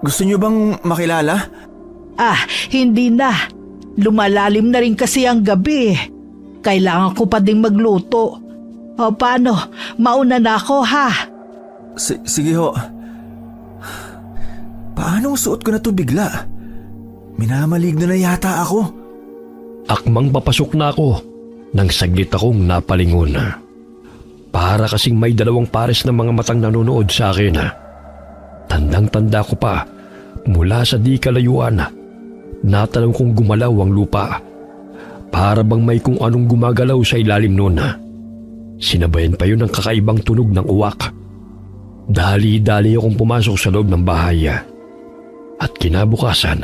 Gusto niyo bang makilala? Hindi na. Lumalalim na rin kasi ang gabi. Kailangan ko pa ding magluto. O paano? Mauna na ako ha. Sige ho. Paano suot ko na to bigla? Minamaligno na yata ako. Akmang papasok na ako nang saglit akong napalingon. Para kasing may dalawang pares ng mga matang nanonood sa akin. Tandang-tanda ko pa mula sa di kalayuan. Natanaw kong gumalaw ang lupa. Para bang may kung anong gumagalaw sa ilalim noon. Sinabayan pa yun ng kakaibang tunog ng uwak. Dali-dali akong pumasok sa loob ng bahay. At kinabukasan,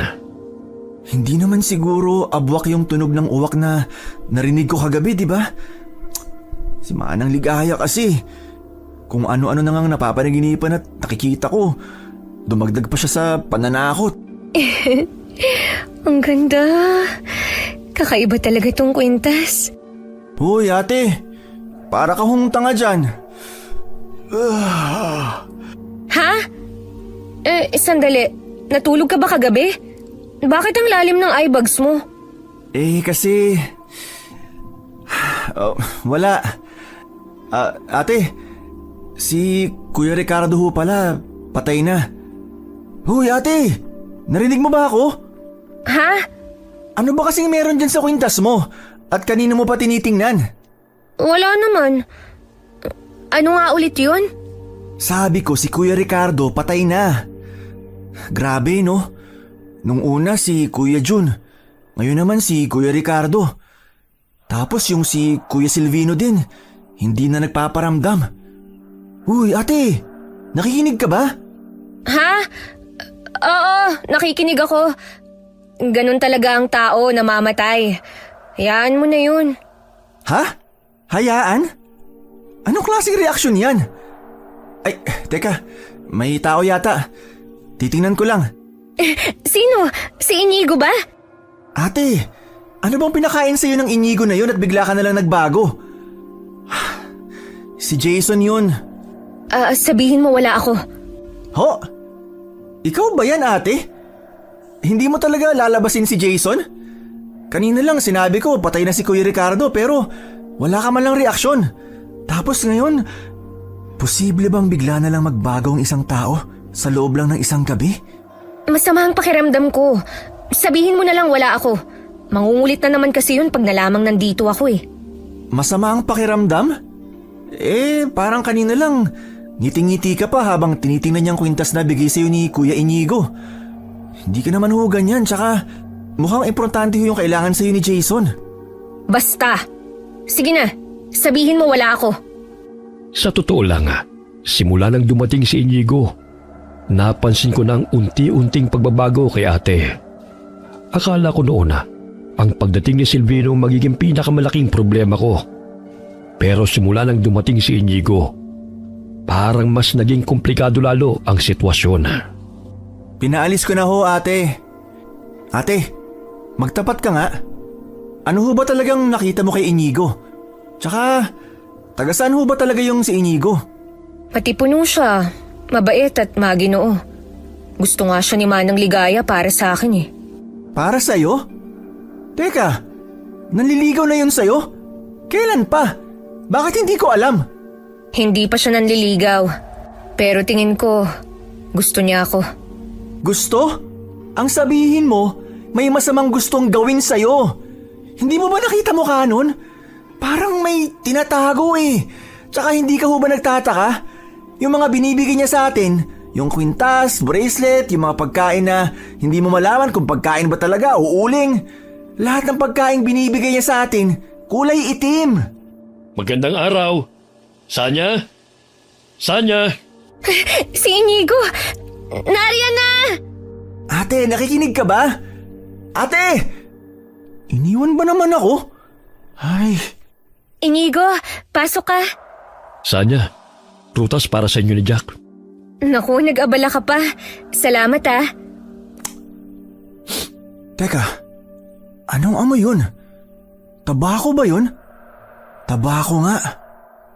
hindi naman siguro abwak yung tunog ng uwak na narinig ko kagabi, di ba? Si Manang Ligaya kasi. Kung ano-ano na ngang napapanaginipan at nakikita ko, dumagdag pa siya sa pananakot. Ang ganda. Kakaiba talaga itong kwintas. Hoy ate, para ka hong tanga dyan. Ha? Sandali. Natulog ka ba kagabi? Bakit ang lalim ng eyebags mo? Kasi... wala. Ate, si Kuya Ricardo ho pala, patay na. Hoy ate, narinig mo ba ako? Ha? Ano ba kasing meron dyan sa kwintas mo? At kanino mo pa tinitingnan? Wala naman. Ano nga ulit yun? Sabi ko si Kuya Ricardo patay na. Grabe no? Nung una si Kuya Jun, ngayon naman si Kuya Ricardo. Tapos yung si Kuya Silvino din, hindi na nagpaparamdam. Uy ate, nakikinig ka ba? Ha? Oo, nakikinig ako. Ganun talaga ang tao na mamatay. Hayaan mo na yun. Ha? Hayaan? Anong klaseng reaksyon yan? Ay, teka, may tao yata. Titingnan ko lang. Sino? Si Inigo ba? Ate, ano bang pinakain sa'yo ng Inigo na yun at bigla ka nalang nagbago? Si Jason yun. Sabihin mo wala ako. Ho? Ikaw ba yan ate? Hindi mo talaga lalabasin si Jason? Kanina lang sinabi ko patay na si Kuya Ricardo pero wala ka man lang reaksyon. Tapos ngayon, posible bang bigla na lang magbago ang isang tao sa loob lang ng isang gabi? Masama ang pakiramdam ko. Sabihin mo na lang wala ako. Mangungulit na naman kasi yun pag nalamang nandito ako eh. Masama ang pakiramdam? Parang kanina lang, ngiti-ngiti ka pa habang tinitingnan niyang kwintas na bigay sa'yo ni Kuya Inigo. Hindi ka naman ho ganyan, tsaka mukhang importante ho yung kailangan sa'yo ni Jason. Basta. Sige na, sabihin mo wala ako. Sa totoo lang, simula nang dumating si Inigo, napansin ko ng unti-unting pagbabago kay ate. Akala ko noon ang pagdating ni Silvino magiging pinakamalaking problema ko. Pero simula nang dumating si Inigo, parang mas naging komplikado lalo ang sitwasyon. Pinaalis ko na ho, ate. Ate, magtapat ka nga. Ano ho ba talagang nakita mo kay Inigo? Tsaka, taga saan ho ba talaga yung si Inigo? Pati puno siya. Mabait at maginoo. Gusto nga siya ni Manang Ligaya para sa akin eh. Para sa'yo? Teka, nanliligaw na yun sa'yo? Kailan pa? Bakit hindi ko alam? Hindi pa siya nanliligaw. Pero tingin ko, gusto niya ako. Gusto? Ang sabihin mo, may masamang gustong gawin sa'yo. Hindi mo ba nakita mukha nun? Parang may tinatago eh. Tsaka hindi ka ho ba nagtataka? Yung mga binibigay niya sa atin, yung kwintas, bracelet, yung mga pagkain na hindi mo malaman kung pagkain ba talaga o uling. Lahat ng pagkain binibigay niya sa atin, kulay itim. Magandang araw. Sanya? Sanya? Si Inigo! Nariyan na! Ate, nakikinig ka ba? Ate! Iniwan ba naman ako? Ay, Inigo, pasok ka. Sanya, prutas para sa inyo ni Jack. Naku, nag-abala ka pa. Salamat ah. teka. Anong amoy yun? Tabako ba yun? Tabako nga.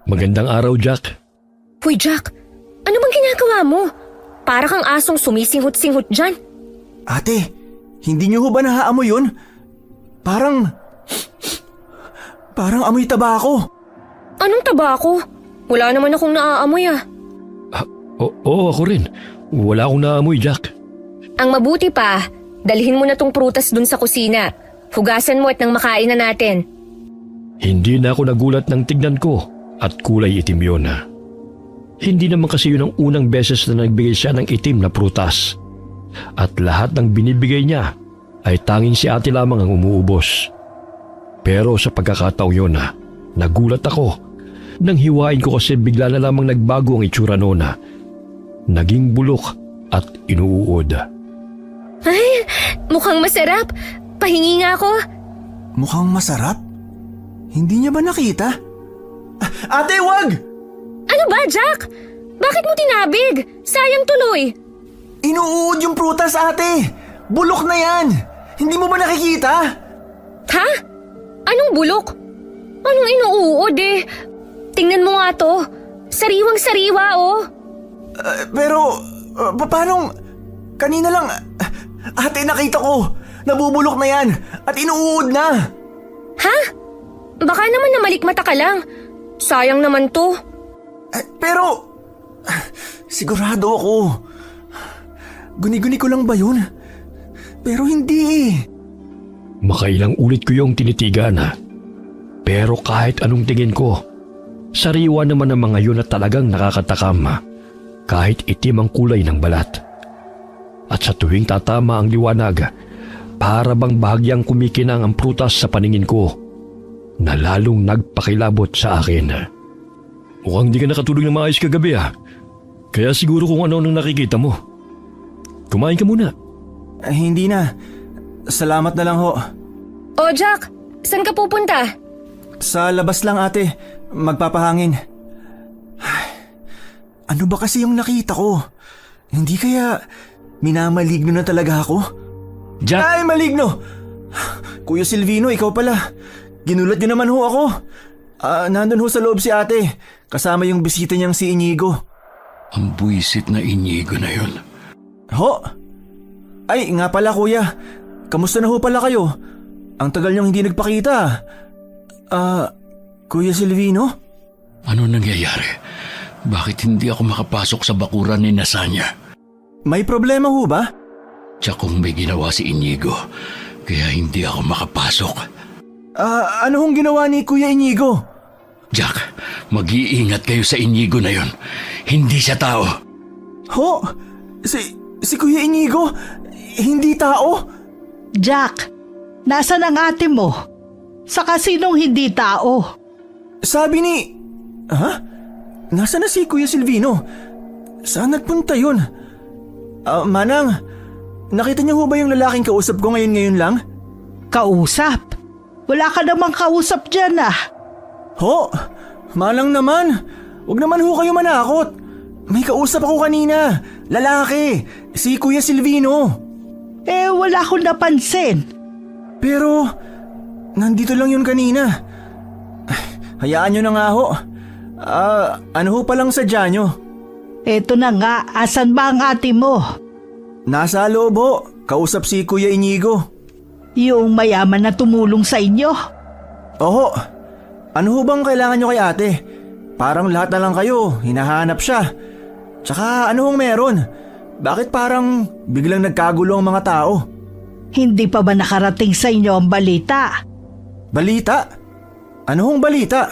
Magandang araw, Jack. Hoy Jack, ano bang ginagawa mo? Para kang asong sumisinghot-singhot dyan. Ate, hindi niyo ho ba naaamoy yun? Parang amoy tabako. Anong tabako? Wala naman akong naaamoy ah. Oo, ako rin. Wala akong naamoy, Jack. Ang mabuti pa, dalhin mo na tong prutas dun sa kusina. Hugasan mo at nang makain na natin. Hindi na ako nagulat ng tignan ko at kulay itim yun. Hindi naman kasi yun ang unang beses na nagbigay siya ng itim na prutas. At lahat ng binibigay niya ay tanging si ate lamang ang umuubos. Pero sa pagkakataong yun, nagulat ako nang hiwain ko kasi bigla na lamang nagbago ang itsura noon. Naging bulok at inuuod. Ay, mukhang masarap. Pahingi nga ako. Mukhang masarap? Hindi niya ba nakita? Ate, wag! Ano ba, Jack? Bakit mo tinabig? Sayang tuloy. Inuud yung prutas, ate! Bulok na yan! Hindi mo ba nakikita? Ha? Anong bulok? Anong inuuod eh? Tingnan mo nga to. Sariwang-sariwa oh. Pero, paano? Kanina lang, ate, nakita ko. Nabubulok na yan at inuud na. Ha? Baka naman namalikmata ka lang. Sayang naman to. Pero, sigurado ako. Guni-guni ko lang ba yun? Pero hindi eh. Makailang ulit ko yung tinitigan. Pero kahit anong tingin ko, sariwa naman ang mga yun at talagang nakakatakam. Kahit itim ang kulay ng balat. At sa tuwing tatama ang liwanag, para bang bahagyang kumikinang ang prutas sa paningin ko na lalong nagpakilabot sa akin. Mukhang di ka nakatulog ng maayos kagabi Kaya siguro kung ano nang nakikita mo. Kumain ka muna. Hindi na. Salamat na lang ho. Oh Jack, saan ka pupunta? Sa labas lang, ate. Magpapahangin. Ay, ano ba kasi yung nakita ko? Hindi kaya minamaligno na talaga ako? Jack, Ay, maligno! Kuya Silvino, ikaw pala. Ginulat niyo naman ho ako. Nandun ho sa loob si ate. Kasama yung bisita niyang si Inigo. ang buwisit na Inigo na yun. Ho? Ay, nga pala kuya. Kamusta na ho pala kayo? Ang tagal niyong hindi nagpakita. Kuya Silvino? Ano nangyayari? Bakit hindi ako makapasok sa bakuran ni Nasanya? May problema ho ba? Tiyakong may ginawa si Inigo, kaya hindi ako makapasok. Ano hong ginawa ni Kuya Inigo? Jack, mag-iingat kayo sa Inigo na yon. Hindi siya tao. Ho? Si Kuya Inigo? Hindi tao? Jack, nasan ang ate mo? Saka sinong hindi tao? Sabi ni... Ha? Nasaan na si Kuya Silvino? Saan nagpunta yun? Manang, nakita niyo ho ba yung lalaking kausap ko ngayon lang? Kausap? Wala ka namang kausap dyan ah. Ho? Manang naman. Huwag naman ho kayo manakot. May kausap ako kanina. Lalaki. Si Kuya Silvino. Wala akong napansin. Pero, nandito lang yun kanina. Hayaan nyo na nga ho. Ano ho palang sadya nyo? Eto na nga, asan ba ang ate mo? Nasa loob ho. Kausap si Kuya Inigo. Yung mayaman na tumulong sa inyo? Oho. Ano ho bang kailangan nyo kay ate? Parang lahat na lang kayo, hinahanap siya. Tsaka ano hong meron? Bakit parang biglang nagkagulo ang mga tao? Hindi pa ba nakarating sa inyo ang balita? Balita? Ano hong balita?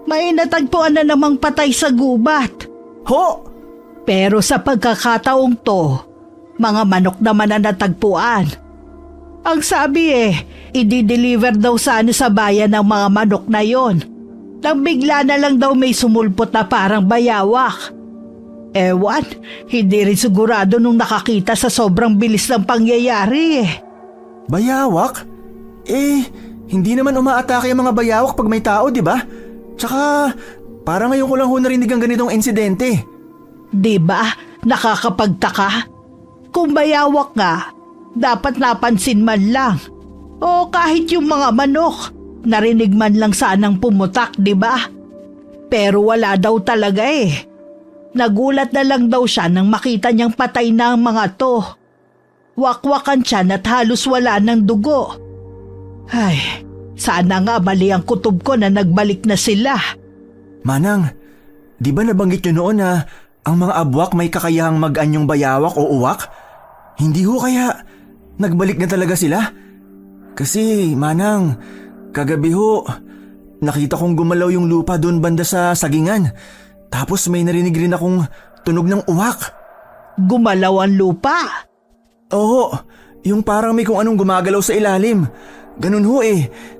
May natagpuan na namang patay sa gubat. Ho! Pero sa pagkakataong to, mga manok naman ang natagpuan. Ang sabi i-deliver daw sana sa bayan ng mga manok na yon. Nang bigla na lang daw may sumulpot na parang bayawak. Ewan, hindi rin sigurado nung nakakita sa sobrang bilis ng pangyayari Bayawak? Hindi naman umaatake ang mga bayawak pag may tao, di ba? Tsaka, parang ngayon ko lang ho narinig ang ganitong insidente. Di ba? Nakakapagtaka. Kung bayawak nga, dapat napansin man lang. O kahit yung mga manok, narinig man lang sanang pumutak, di ba? Pero wala daw talaga Nagulat na lang daw siya nang makita niyang patay na ang mga to. Wakwakan siya at halos wala ng dugo. Ay, sana nga mali ang kutob ko na nagbalik na sila. Manang, di ba nabanggit niyo noon na ang mga abwak may kakayahang mag-anyong bayawak o uwak? Hindi ho kaya nagbalik na talaga sila? Kasi, Manang, kagabi ho, nakita kong gumalaw yung lupa doon banda sa sagingan. Tapos may narinig rin akong tunog ng uwak. Gumalaw ang lupa? Oo, yung parang may kung anong gumagalaw sa ilalim. Ganun ho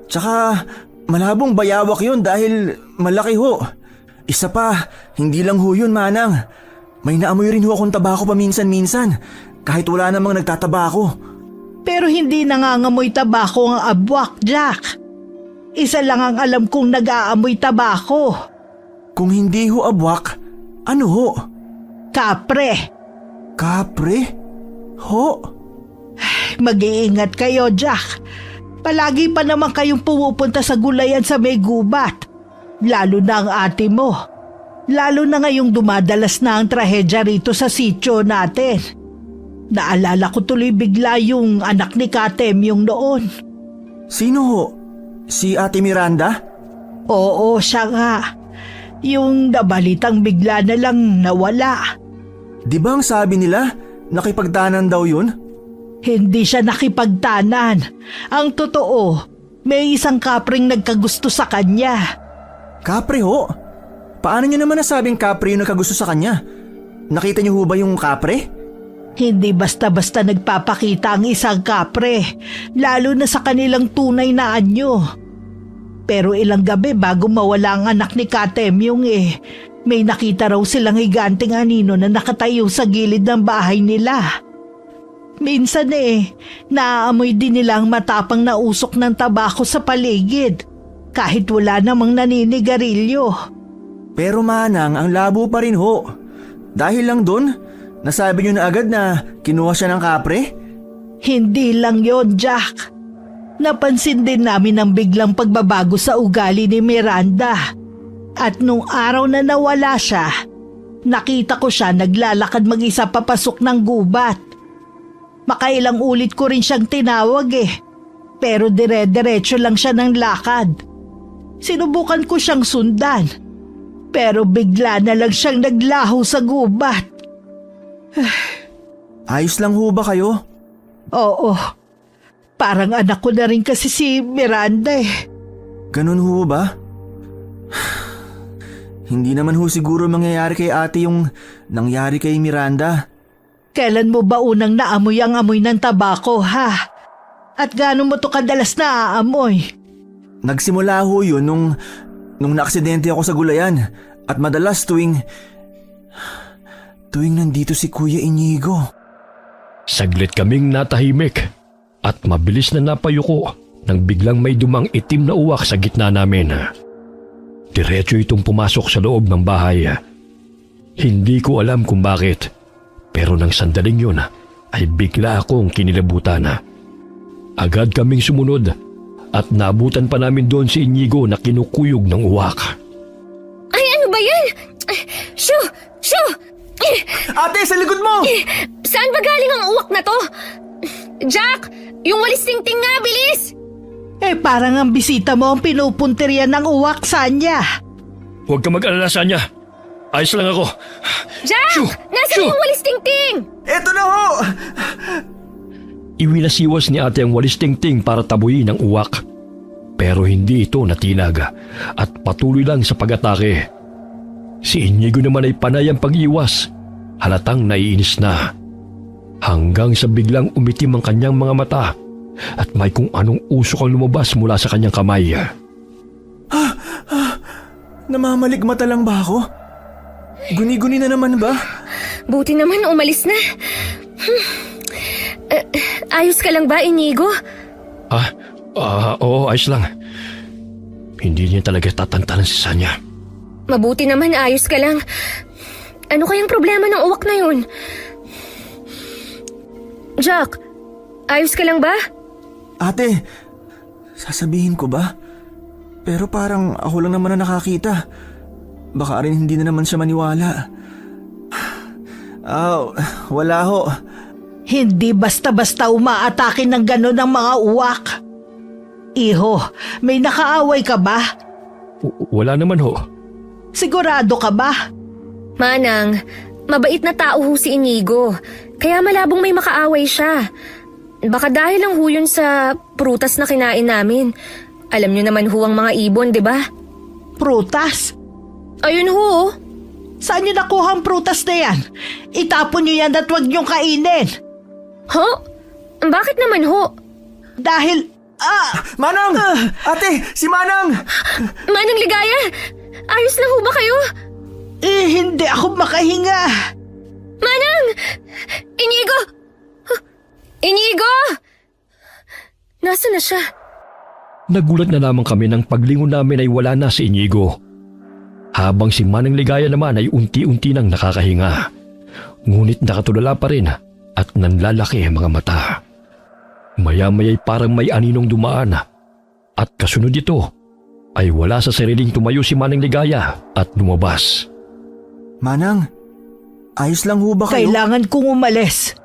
Tsaka malabong bayawak yun dahil malaki ho. Isa pa, hindi lang ho yun, Manang. May naamoy rin ho akong tabako paminsan-minsan kahit wala namang nagtatabako. Pero hindi nangangamoy tabako ang abwak, Jack. Isa lang ang alam kong nag-aamoy tabako. Kung hindi ho abwak, ano ho? Kapre. Kapre? Ho? Mag-iingat kayo, Jack. Palagi pa naman kayong pumupunta sa gulayan sa may gubat. Lalo na ang ate mo. Lalo na ngayong dumadalas na ang trahedya rito sa sityo natin. Naalala ko tuloy bigla yung anak ni Katem yung noon. Sino ho? Si Ate Miranda? Oo, siya nga. Yung nabalitang bigla na lang nawala. Di ba ang sabi nila, nakipagtanan daw yun? Hindi siya nakipagtanan. Ang totoo, may isang kapring nagkagusto sa kanya. Kapre ho? Paano niyo naman nasabing kapre yung nagkagusto sa kanya? Nakita niyo ho ba yung kapre? Hindi basta-basta nagpapakita ang isang kapre, lalo na sa kanilang tunay na anyo. Pero ilang gabi bago mawala ang anak ni Katemyong may nakita raw silang higanting anino na nakatayo sa gilid ng bahay nila. Minsan naaamoy din nila ang matapang na usok ng tabako sa paligid, kahit wala namang naninigarilyo. Pero Manang, ang labo pa rin ho. Dahil lang dun, nasabi niyo na agad na kinuha siya ng kapre? Hindi lang yon, Jack. Napansin din namin ang biglang pagbabago sa ugali ni Miranda. At nung araw na nawala siya, nakita ko siya naglalakad mag-isa papasok ng gubat. Makailang ulit ko rin siyang tinawag pero dire-diretso lang siya ng lakad. Sinubukan ko siyang sundan, Pero bigla na lang siyang naglaho sa gubat. Ayos lang ho ba kayo? Oo, parang anak ko na rin kasi si Miranda eh. Ganun ho ba? Hindi naman ho siguro mangyayari kay ate yung nangyari kay Miranda. Kailan mo ba unang naamoy ang amoy ng tabako, ha? At gaano mo to kadalas naaamoy? Nagsimula ho yun nung naaksidente ako sa gulayan. At madalas tuwing nandito si Kuya Inigo. Saglit kaming natahimik at mabilis na napayuko nang biglang may dumang itim na uwak sa gitna namin. Diretso itong pumasok sa loob ng bahay. Hindi ko alam kung bakit, pero nang sandaling yun ay bigla akong kinilabutan. Agad kaming sumunod at naabutan pa namin doon si Inigo na kinukuyog ng uwak. Ay, ano ba yan? Shoo! Shoo! Ate, sa likod mo! Saan ba galing ang uwak na to? Jack! Yung walis tingting nga, bilis! Eh parang ang bisita mo ang pinupunterian ng uwak sa niya. Huwag ka mag-alala sa niya. Ayos lang ako. Jack! Shoo! Nasaan Shoo! yung walis tingting? Eto na ho! Iwinasiwas ni ate ang walis tingting para tabuyin ang uwak. Pero hindi ito natinag at patuloy lang sa pag-atake. Si Inigo naman ay panay ang pag-iwas. Halatang naiinis na. Hanggang sa biglang umitim ang kanyang mga mata at may kung anong usok ang lumabas mula sa kanyang kamay. Namamaligmata lang ba ako? Guni-guni na naman ba? Buti naman umalis na. Ayos ka lang ba, Inigo? Oo, ayos lang. Hindi niya talaga tatantanan si Sanya. Mabuti naman ayos ka lang. Ano kayang problema ng uwak na yun? Jack, ayos ka lang ba? Ate, sasabihin ko ba? Pero parang ako lang naman na nakakita. Baka rin hindi na naman siya maniwala. Wala ho. Hindi basta-basta umaatake ng gano'n ang mga uwak. Iho, may nakaaway ka ba? Wala naman ho. Sigurado ka ba? Manang, mabait na tao ho si Inigo. Kaya malabong may makaaway siya. Baka dahil lang ho yun sa prutas na kinain namin. Alam niyo naman ho ang mga ibon, di ba? Prutas? Ayun ho. Saan niyo nakuha ang prutas na yan? Itapon niyo yan at huwag niyong kainin. Ho? Bakit naman ho? Dahil, Manang! Ate, si Manang! Manang Ligaya, ayos lang ho ba kayo? hindi ako makahinga. Manang! Inigo! Inigo! Nasaan na siya? Nagulat na lamang kami nang paglingon namin ay wala na si Inigo. Habang si Manang Ligaya naman ay unti-unti nang nakakahinga. Ngunit nakatulala pa rin at nanlalaki ang mga mata. Maya-maya'y parang may aninong dumaan at kasunod ito ay wala sa sariling tumayo si Manang Ligaya at lumabas. Manang, ayos lang ho ba kayo? Kailangan kong umalis.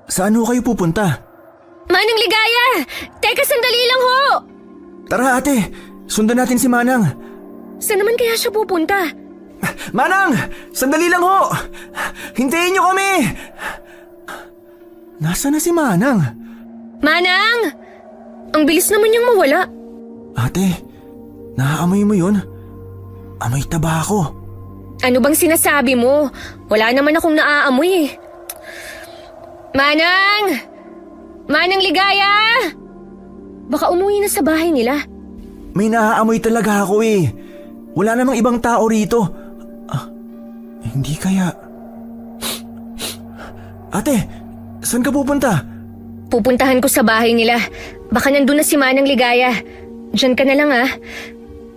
Saan ho kayo pupunta? Manang Ligaya! Teka, sandali lang ho! Tara ate, sundan natin si Manang. Saan naman kaya siya pupunta? Manang! Sandali lang ho! Hintayin niyo kami! Nasaan na si Manang? Manang! Ang bilis naman niyang mawala. Ate, naaamoy mo yun? Amoy tabako. Ano bang sinasabi mo? Wala naman akong naaamoy eh. Manang! Manang Ligaya! Baka umuwi na sa bahay nila. May naaamoy talaga ako eh. Wala namang ibang tao rito. Hindi kaya... Ate, saan ka pupunta? Pupuntahan ko sa bahay nila. Baka nandun na si Manang Ligaya. Diyan ka na lang ah.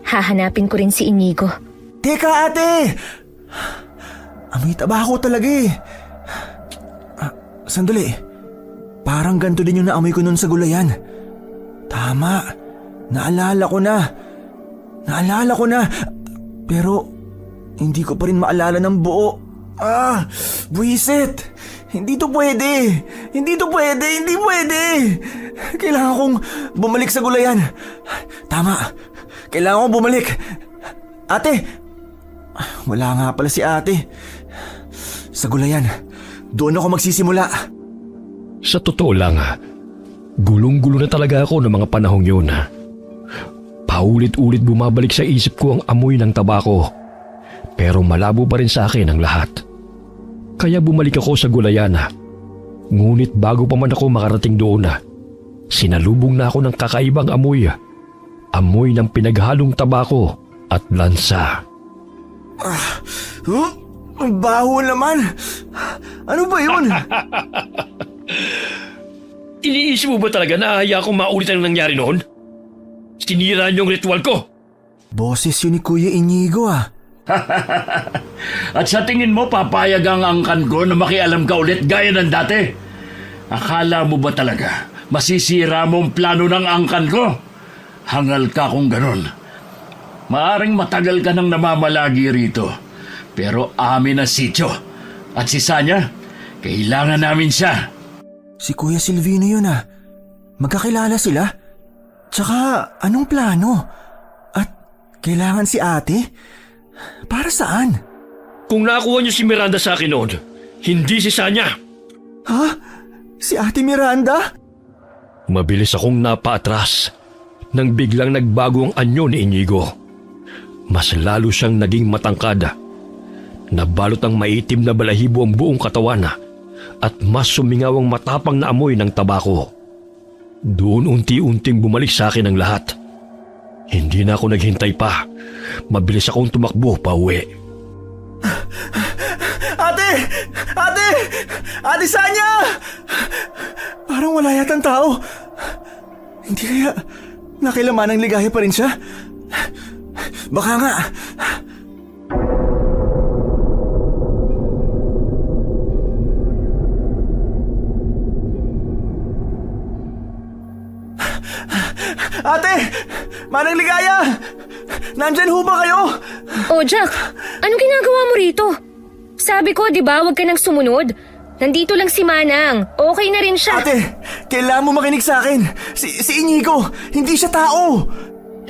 Hahanapin ko rin si Inigo. Teka ate! Amoy tabako talaga eh. Sandali. Parang ganito din yung naamoy ko nun sa gulayan. Tama. Naalala ko na. Pero hindi ko pa rin maalala ng buo. Buwisit. Hindi pwede. Hindi pwede. Kailangan kong bumalik sa gulayan. Tama. Kailangan kong bumalik. Ate, Wala nga pala si ate. Sa gulayan, doon ako magsisimula. Sa totoo lang, gulong-gulo na talaga ako ng mga panahong yun. Paulit-ulit bumabalik sa isip ko ang amoy ng tabako. Pero malabo pa rin sa akin ang lahat. Kaya bumalik ako sa gulayan. Ngunit bago pa man ako makarating doon, sinalubong na ako ng kakaibang amoy. Amoy ng pinaghalong tabako at lansa. Ang baho naman. Ano ba yun? Iniisip mo ba talaga na ahaya akong maulit ang nangyari noon? Sinira niyo ang ritual ko. Boses yun ni Kuya Inigo ah. At sa tingin mo, papayag ang angkan ko na makialam ka ulit gaya ng dati? Akala mo ba talaga masisira mo ang plano ng angkan ko? Hangal ka kung ganon. Maaring matagal ka nang namamalagi rito. Pero amin ang sityo. At si Sanya, kailangan namin siya. Si Kuya Silvino yun ah. Magkakilala sila? Tsaka anong plano? At kailangan si ate? Para saan? Kung nakuha niyo si Miranda sa akin noon, hindi si Sanya. Ha? Si ate Miranda? Mabilis akong napaatras nang biglang nagbago ang anyo ni Inigo. Mas lalo siyang naging matangkad. Nabalot ang maitim na balahibo ang buong katawan at mas sumingaw ang matapang na amoy ng tabako. Doon unti-unting bumalik sa akin ang lahat. Hindi na ako naghintay pa. Mabilis akong tumakbo pa uwi. Ate! Ate! Ate Sanya! Parang wala yatang tao. Hindi kaya nakilaman ng ligaya pa rin siya? Baka nga. Ate! Manang Ligaya! Nandyan ho ba kayo? Oh, Jack, anong ginagawa mo rito? Sabi ko, di ba, huwag ka nang sumunod. Nandito lang si Manang. Okay na rin siya. Ate, kailangan mo makinig sa akin. Si Inigo, hindi siya tao.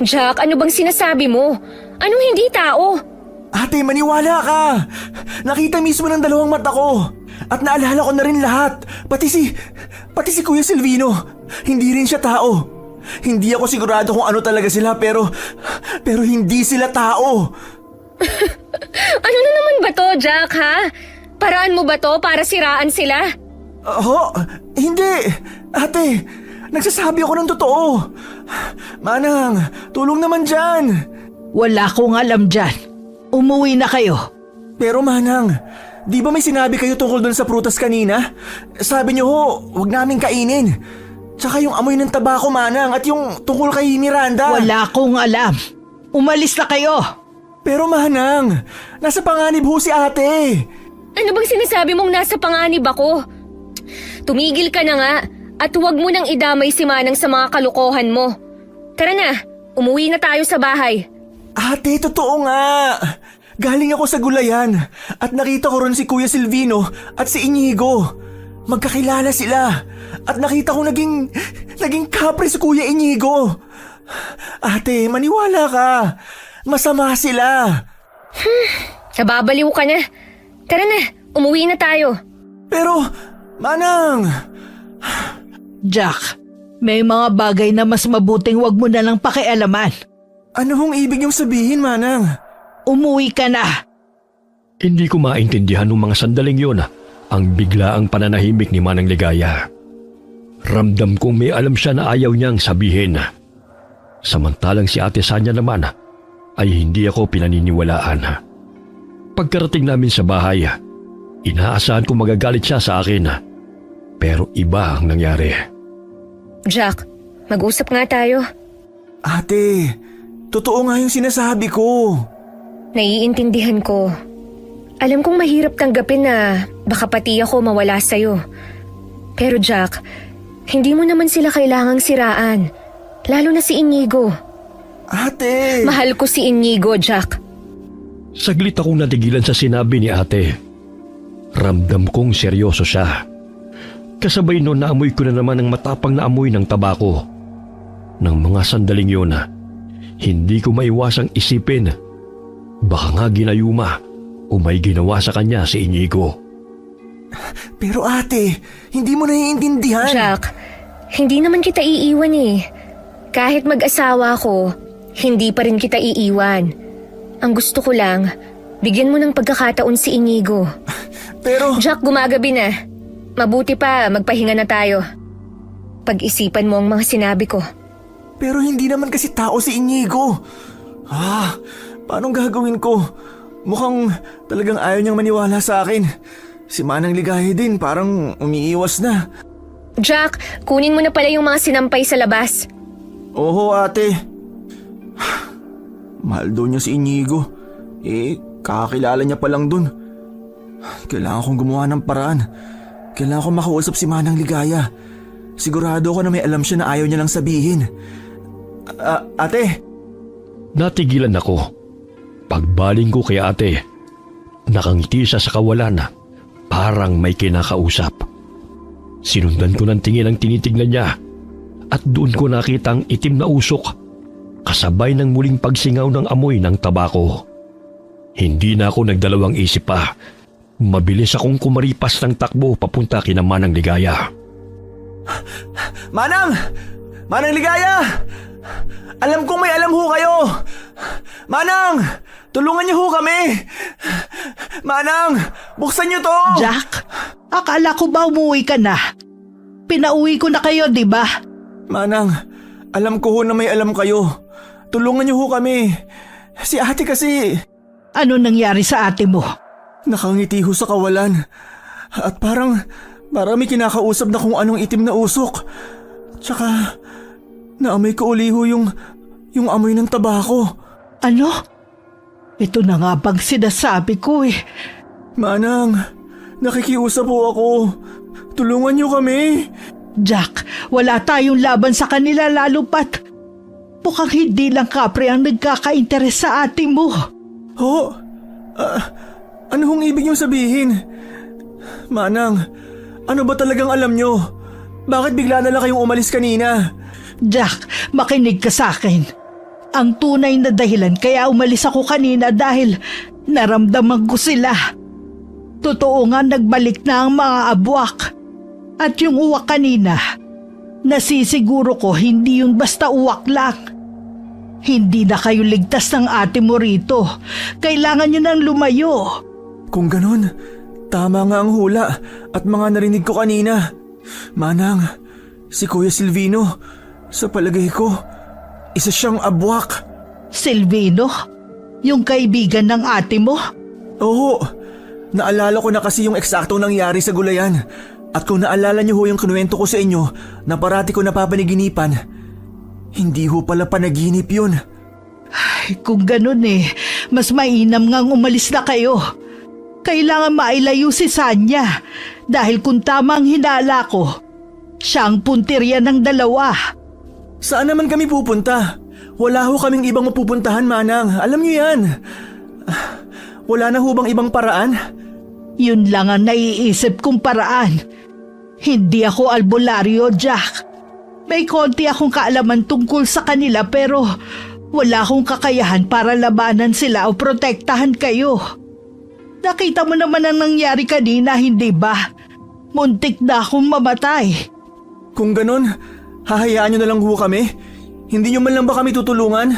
Jack, ano bang sinasabi mo? Anong hindi tao? Ate, maniwala ka. Nakita mismo ng dalawang mata ko. At naalala ko na rin lahat. Pati si Kuya Silvino. Hindi rin siya tao. Hindi ako sigurado kung ano talaga sila pero hindi sila tao. Ano na naman ba to, Jack, ha? Paraan mo ba to para siraan sila? Hindi. Ate, nagsasabi ako ng totoo. Manang, tulong naman dyan. Wala akong alam dyan. Umuwi na kayo. Pero Manang, di ba may sinabi kayo tungkol dun sa prutas kanina? Sabi niyo ho, huwag namin kainin. Tsaka yung amoy ng tabako, Manang, at yung tungkol kay Miranda. Wala akong alam. Umalis na kayo. Pero Manang, nasa panganib ho si ate. Ano bang sinasabi mong nasa panganib ako? Tumigil ka na nga at huwag mo nang idamay si Manang sa mga kalokohan mo. Tara na, umuwi na tayo sa bahay. Ate, totoo nga. Galing ako sa gulayan at nakita ko ron si Kuya Silvino at si Inigo. Magkakilala sila at nakita ko naging kapre si Kuya Inigo. Ate, maniwala ka. Masama sila. Nababaliw ka na. Tara na, umuwi na tayo. Pero, Manang... Jack, may mga bagay na mas mabuting wag mo na lang pakialaman. Ano hong ibig niyong sabihin, Manang? Umuwi ka na. Hindi ko maintindihan nung mga sandaling yun ang biglaang pananahimik ni Manang Ligaya. Ramdam kong may alam siya na ayaw niyang sabihin. Samantalang si Ate Sanya naman ay hindi ako pinaniniwalaan. Pagkarating namin sa bahay, inaasahan ko magagalit siya sa akin. Pero iba ang nangyari. Jack, mag-usap nga tayo. Ate, totoo nga yung sinasabi ko. Naiintindihan ko. Alam kong mahirap tanggapin na baka pati ako mawala sa'yo. Pero Jack, hindi mo naman sila kailangang siraan. Lalo na si Inigo. Ate! Mahal ko si Inigo, Jack. Saglit akong natigilan sa sinabi ni ate. Ramdam kong seryoso siya. Kasabay noon naamoy ko na naman ang matapang na amoy ng tabako. Nang mga sandaling yun, hindi ko maiwasang isipin, Baka nga ginayuma o may ginawa sa kanya si Inigo. Pero ate, hindi mo naiintindihan. Jack, hindi naman kita iiwan eh. Kahit mag-asawa ko, hindi pa rin kita iiwan. Ang gusto ko lang, bigyan mo ng pagkakataon si Inigo. Pero... Jack, gumagabi na. Mabuti pa, magpahinga na tayo. Pag-isipan mo ang mga sinabi ko. Pero hindi naman kasi tao si Inigo. Paano gagawin ko? Mukhang talagang ayaw niyang maniwala sa akin. Si Manang Ligaya din parang umiiwas na. Jack, kunin mo na pala yung mga sinampay sa labas. Oo ate. Mahal daw niya si Inigo. Kakakilala niya pa lang dun. Kailangan kong gumawa ng paraan. Kailangan kong makausap si Manang Ligaya. Sigurado ako na may alam siya na ayaw niya lang sabihin. Ate! Natigilan ako. Pagbaling ko kay ate, nakangiti siya sa kawalan, parang may kinakausap. Sinundan ko ng tingin ang tinitignan niya at doon ko nakita ang itim na usok kasabay ng muling pagsingaw ng amoy ng tabako. Hindi na ako nagdalawang isip pa. Mabilis akong kumaripas ng takbo papunta kina Manang Ligaya. Manang! Manang Ligaya! Alam kong may alam ho kayo! Manang! Tulungan niyo ho kami! Manang! Buksan niyo to! Jack, akala ko ba umuwi ka na? Pinauwi ko na kayo, di ba? Manang, alam ko ho na may alam kayo. Tulungan niyo ho kami. Si ate kasi... Ano nangyari sa ate mo? Nakangiti ho sa kawalan. At parang may kinakausap na kung anong itim na usok. Tsaka, naamoy ko uli ho yung amoy ng tabako. Ano? Ito na nga bang sinasabi ko eh. Manang, nakikiusap po ako. Tulungan niyo kami. Jack, wala tayong laban sa kanila lalo pat. Mukhang hindi lang kapre ang nagkaka-interes sa ate mo. Ho? Ano hong ibig niyong sabihin? Manang, ano ba talagang alam niyo? Bakit bigla na lang kayong umalis kanina? Jack, makinig ka sa akin. Ang tunay na dahilan kaya umalis ako kanina dahil naramdaman ko sila. Totoo nga nagbalik na ang mga abwak. At yung uwak kanina, nasisiguro ko hindi yun basta uwak lang. Hindi na kayo ligtas ng ate mo rito. Kailangan nyo nang lumayo. Kung ganun, tama nga ang hula at mga narinig ko kanina. Manang, si Kuya Silvino, sa palagay ko, isa siyang abwak. Silvino? Yung kaibigan ng ate mo? Oo, naalala ko na kasi yung eksaktong nangyari sa gulayan. At kung naalala niyo ho yung kinuwento ko sa inyo na parati ko napapanaginipan, hindi ho pala panaginip yun. Ay, kung ganun mas mainam ngang umalis na kayo. Kailangan mailayo si Sanya dahil kung tama ang hinala ko, siya ang puntirya ng dalawa. Saan naman kami pupunta? Wala ho kaming ibang mapupuntahan, Manang. Alam niyo yan. Wala na ho bang ibang paraan? Yun lang ang naiisip kong paraan. Hindi ako albularyo, Jack. May konti akong kaalaman tungkol sa kanila pero wala akong kakayahan para labanan sila o protektahan kayo. Nakita mo naman ang nangyari kanina, hindi ba? Muntik na akong mamatay. Kung ganun, hahayaan niyo na lang ho kami? Hindi niyo man lang ba kami tutulungan?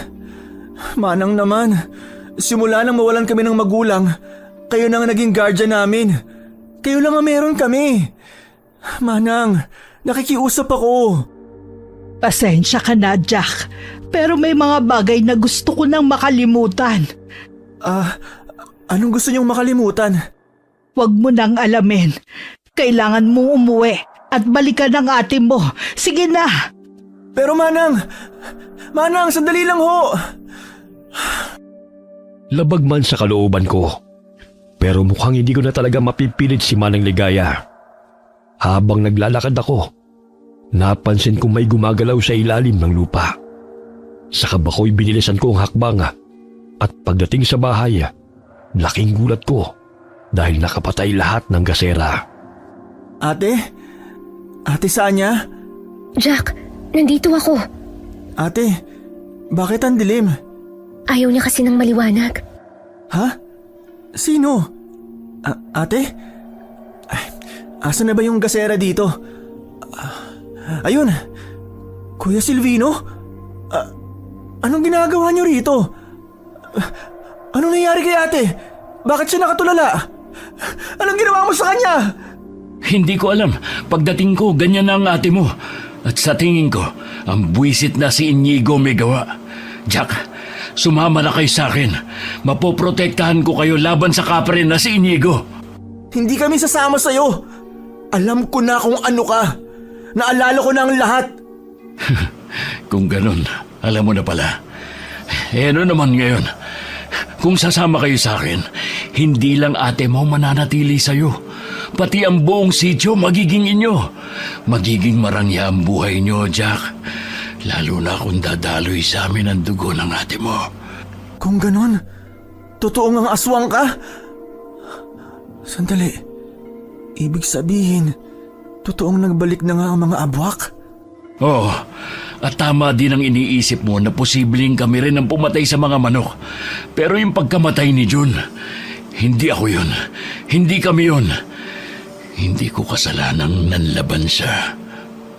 Manang naman, simula nang mawalan kami ng magulang, kayo na nga naging guardian namin. Kayo lang ang meron kami. Manang, nakikiusap ako. Pasensya ka na, Jack. Pero may mga bagay na gusto ko nang makalimutan. Anong gusto niyong makalimutan? Huwag mo nang alamin. Kailangan mong umuwi at balikan ang ate mo. Sige na! Pero Manang, sandali lang ho. Labag man sa kalooban ko, pero mukhang hindi ko na talaga mapipilit si Manang Ligaya. Habang naglalakad ako, napansin kong may gumagalaw sa ilalim ng lupa. Saka ako'y binilisan ko ang hakbang at pagdating sa bahay, laking gulat ko dahil nakapatay lahat ng gasera. Ate Sanya? Jack, nandito ako. Ate, bakit ang dilim? Ayaw niya kasi ng maliwanag. Ha? Sino? Ate? Ay, asan na ba yung gasera dito? Ayun! Kuya Silvino? Anong ginagawa niyo rito? Anong nangyari kay ate? Bakit siya nakatulala? Anong ginawa mo sa kanya? Hindi ko alam. Pagdating ko, ganyan na ang ate mo. At sa tingin ko, ang buwisit na si Inigo may gawa. Jack, sumama na kayo sa akin. Mapoprotektahan ko kayo laban sa kapre na si Inigo. Hindi kami sasama sa'yo. Alam ko na kung ano ka. Naalala ko na ang lahat. Kung ganun, alam mo na pala. Ano naman ngayon? Kung sasama kayo sa akin, hindi lang ate mo mananatili sa'yo. Pati ang buong sityo magiging inyo. Magiging marangya ang buhay nyo, Jack. Lalo na kung dadaloy sa amin ang dugo ng ate mo. Kung ganon, totoo ngang aswang ka? Sandali. Ibig sabihin, totoong nagbalik na nga ang mga abwak? Oo, at tama din ang iniisip mo na posibleng kami rin ang pumatay sa mga manok. Pero yung pagkamatay ni June, hindi ako yun. Hindi kami yun. Hindi ko kasalanang nanlaban siya.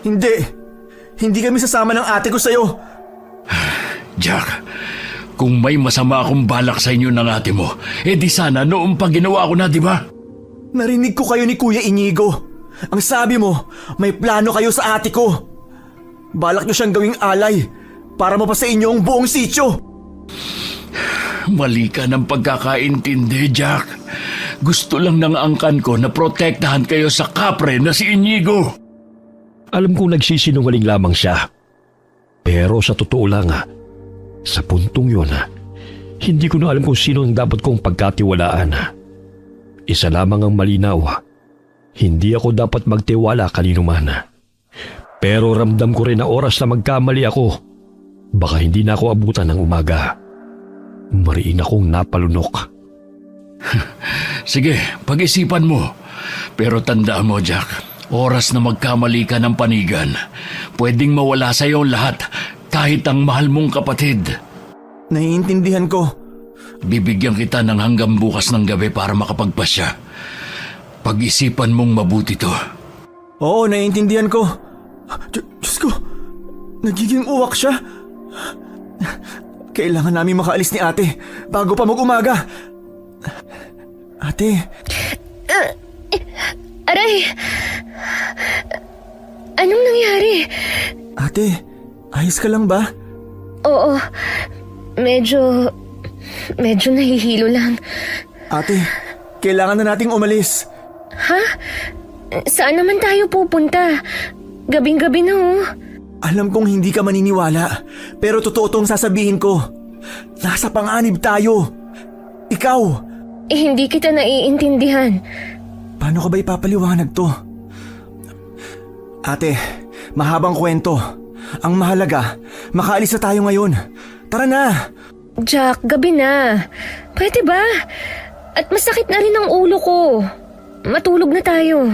Hindi. Hindi kami sasama ng ate ko sa'yo. Jack, kung may masama akong balak sa inyo ng ate mo, di sana noong pa ginawa ko na, di ba? Narinig ko kayo ni Kuya Inigo. Ang sabi mo, may plano kayo sa ate ko. Balak nyo siyang gawing alay para mapasa inyo ang buong sityo. Mali ka ng pagkakaintindi, Jack. Gusto lang ng angkan ko na protektahan kayo sa kapre na si Inigo. Alam kong nagsisinungaling lamang siya. Pero sa totoo lang, sa puntong yun, hindi ko na alam kung sino ang dapat kong pagkatiwalaan. Isa lamang ang malinaw. Hindi ako dapat magtiwala kanino man. Pero ramdam ko rin na oras na magkamali ako. Baka hindi na ako abutan ng umaga. Mariin akong napalunok. Sige, pag-isipan mo. Pero tandaan mo, Jack, oras na magkamali ka ng panigan, pwedeng mawala sa iyo lahat, kahit ang mahal mong kapatid. Naiintindihan ko. Bibigyan kita ng hanggang bukas ng gabi para makapagpasya. Pag-isipan mong mabuti to. Oo, naiintindihan ko. Diyos ko, nagiging uwak siya. Kailangan namin makaalis ni ate bago pa mag-umaga. Ate. Aray! Anong nangyari? Ate, ayos ka lang ba? Oo, medyo nahihilo lang. Ate, kailangan na nating umalis. Ha? Saan naman tayo pupunta? Gabing-gabi na oh. Alam kong hindi ka maniniwala, pero totoo tong sasabihin ko. Nasa panganib tayo. Ikaw. Hindi kita naiintindihan. Paano ko ba ipapaliwanag to? Ate, mahabang kwento. Ang mahalaga, makaalis na tayo ngayon. Tara na! Jack, gabi na. Pwede ba? At masakit na rin ang ulo ko. Matulog na tayo.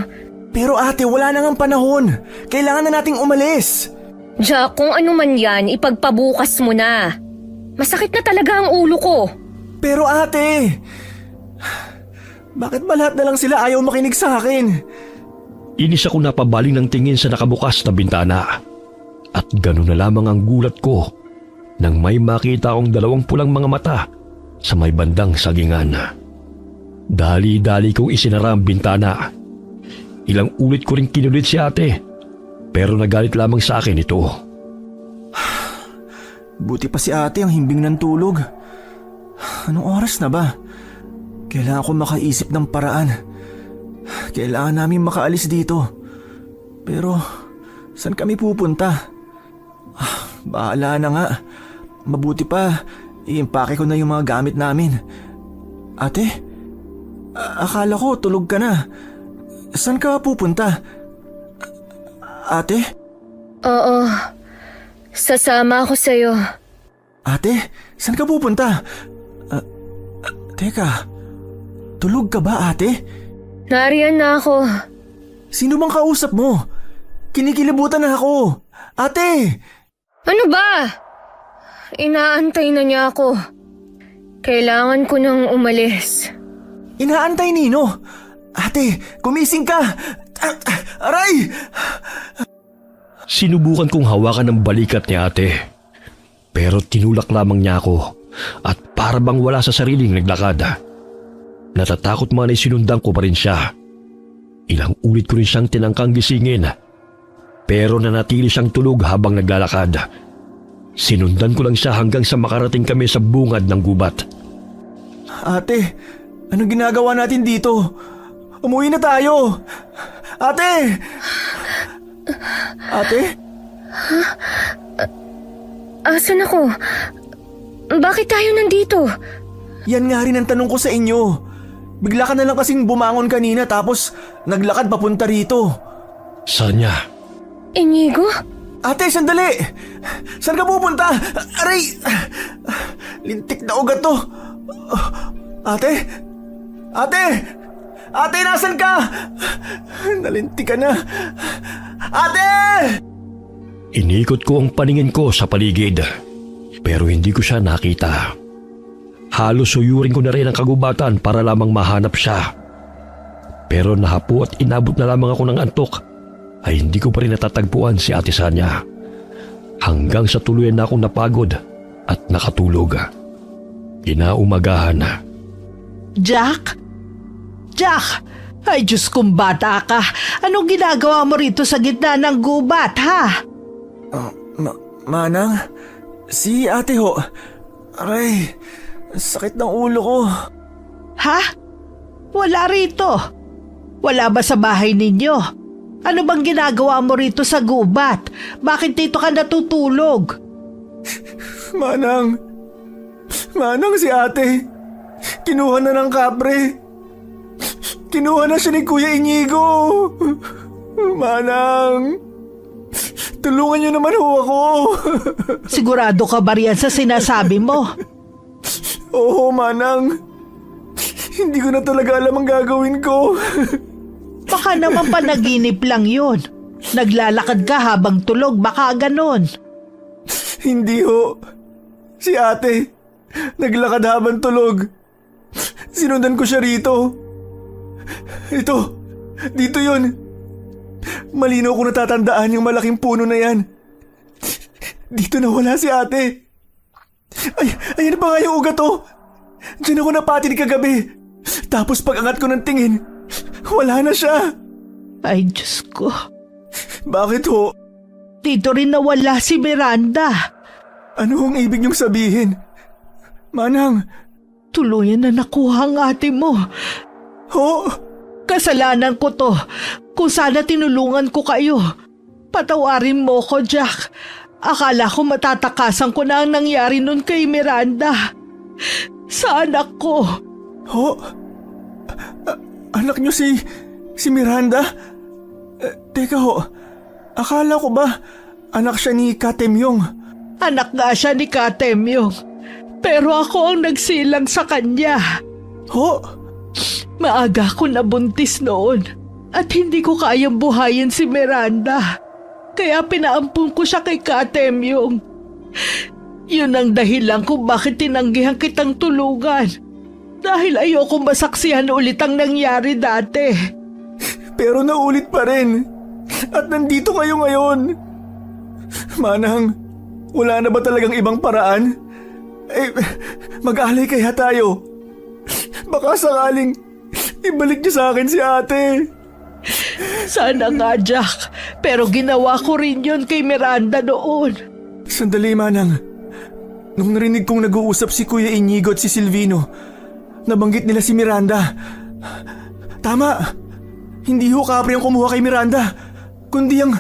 Pero ate, wala na ngang panahon. Kailangan na nating umalis. Jack, kung ano man yan, ipagpabukas mo na. Masakit na talaga ang ulo ko. Pero ate, bakit ba lahat na lang sila ayaw makinig sa akin? Inis ako napabaling ng tingin sa nakabukas na bintana. At gano'n na lamang ang gulat ko nang may makita akong 2 pulang mga mata sa may bandang sagingan. Dali-dali kong isinara ang bintana. Ilang ulit ko rin kinulit si ate, pero nagalit lamang sa akin ito. Buti pa si ate ang himbing ng tulog. Anong oras na ba? Kailangan ko makaisip ng paraan. Kailangan namin makaalis dito. Pero, saan kami pupunta? Bahala na nga. Mabuti pa, iimpake ko na yung mga gamit namin. Ate, akala ko tulog ka na. Saan ka pupunta? Ate? Oo, sasama ako sa'yo. Ate, saan ka pupunta? Teka, tulog ka ba ate? Nariyan na ako. Sino bang kausap mo? Kinikilibutan na ako. Ate! Ano ba? Inaantay na niya ako. Kailangan ko nang umalis. Inaantay, Nino. Ate, gumising ka. Aray! Sinubukan kong hawakan ng balikat ni ate. Pero tinulak lamang niya ako at para bang wala sa sariling naglakad. Natatakot man ay sinundan ko pa rin siya. Ilang ulit ko rin siyang tinangkang gisingin. Pero nanatili siyang tulog habang naglalakad. Sinundan ko lang siya hanggang sa makarating kami sa bungad ng gubat. Ate, anong ginagawa natin dito? Umuwi na tayo! Ate! Ate? Asan ako? Bakit tayo nandito? Yan nga rin ang tanong ko sa inyo. Bigla ka na lang kasing bumangon kanina tapos naglakad papunta rito. Saan niya? Inigo? Ate, sandali! Saan ka pupunta? Aray! Lintik na ugat to. Ate? Ate! Ate, nasan ka? Nalintik ka na. Ate! Inikot ko ang paningin ko sa paligid. Pero hindi ko siya nakita. Halos suyurin ko na rin ang kagubatan para lamang mahanap siya. Pero nahapo at inabot na lamang ako ng antok ay hindi ko pa rin natatagpuan si Ate Sanya. Hanggang sa tuluyan na akong napagod at nakatulog. Kinaumagahan na. Jack? Jack! Ay Diyos kong bata ka. Anong ginagawa mo rito sa gitna ng gubat, ha? Manang? Si ate ho. Aray, sakit ng ulo ko. Ha? Wala rito. Wala ba sa bahay ninyo? Ano bang ginagawa mo rito sa gubat? Bakit dito ka natutulog? Manang si ate. Kinuha na ng kapre. Kinuha na siya ni Kuya Inigo. Manang, tulungan niyo naman ho ako. Sigurado ka ba riyan sa sinasabi mo? Oo, Manang. Hindi ko na talaga alam ang gagawin ko. Baka naman panaginip lang yun. Naglalakad ka habang tulog, baka ganon. Hindi ho. Si ate, naglakad habang tulog. Sinundan ko siya rito. Dito yun. Malinaw ko natatandaan yung malaking puno na yan. Dito na wala si ate. Ayan pa nga yung ugat oh. Diyan ako napatid kagabi. Tapos pag-angat ko ng tingin, wala na siya. Ay Diyos ko. Bakit ho? Dito rin nawala si Miranda. Ano ang ibig niyong sabihin? Manang. Tuluyan na nakuha ang ate mo. Ho? Kasalanan ko to. Kung sana tinulungan ko kayo. Patawarin mo ko, Jack. Akala ko matatakasan ko na ang nangyari nun kay Miranda. Sa anak ko. Ho? Anak niyo si Miranda? Teka ho, akala ko ba anak siya ni Katemyong? Anak nga siya ni Katemyong. Pero ako ang nagsilang sa kanya. Ho? Maaga ko nabuntis noon at hindi ko kayang buhayin si Miranda. Kaya pinaampun ko siya kay Katemyong. Yun ang dahilan kung bakit tinanggihan kitang tulungan. Dahil ayokong masaksihan ulit ang nangyari dati. Pero naulit pa rin. At nandito kayo ngayon. Manang, wala na ba talagang ibang paraan? Mag-alay kaya tayo. Baka sakaling ibalik niyo sa akin si ate. Sana nga, Jack. Pero ginawa ko rin yun kay Miranda noon. Sandali, Manang. Nung narinig kong nag-uusap si Kuya Inigo at si Silvino, nabanggit nila si Miranda. Tama. Hindi ho kapre ang kumuha kay Miranda, kundi ang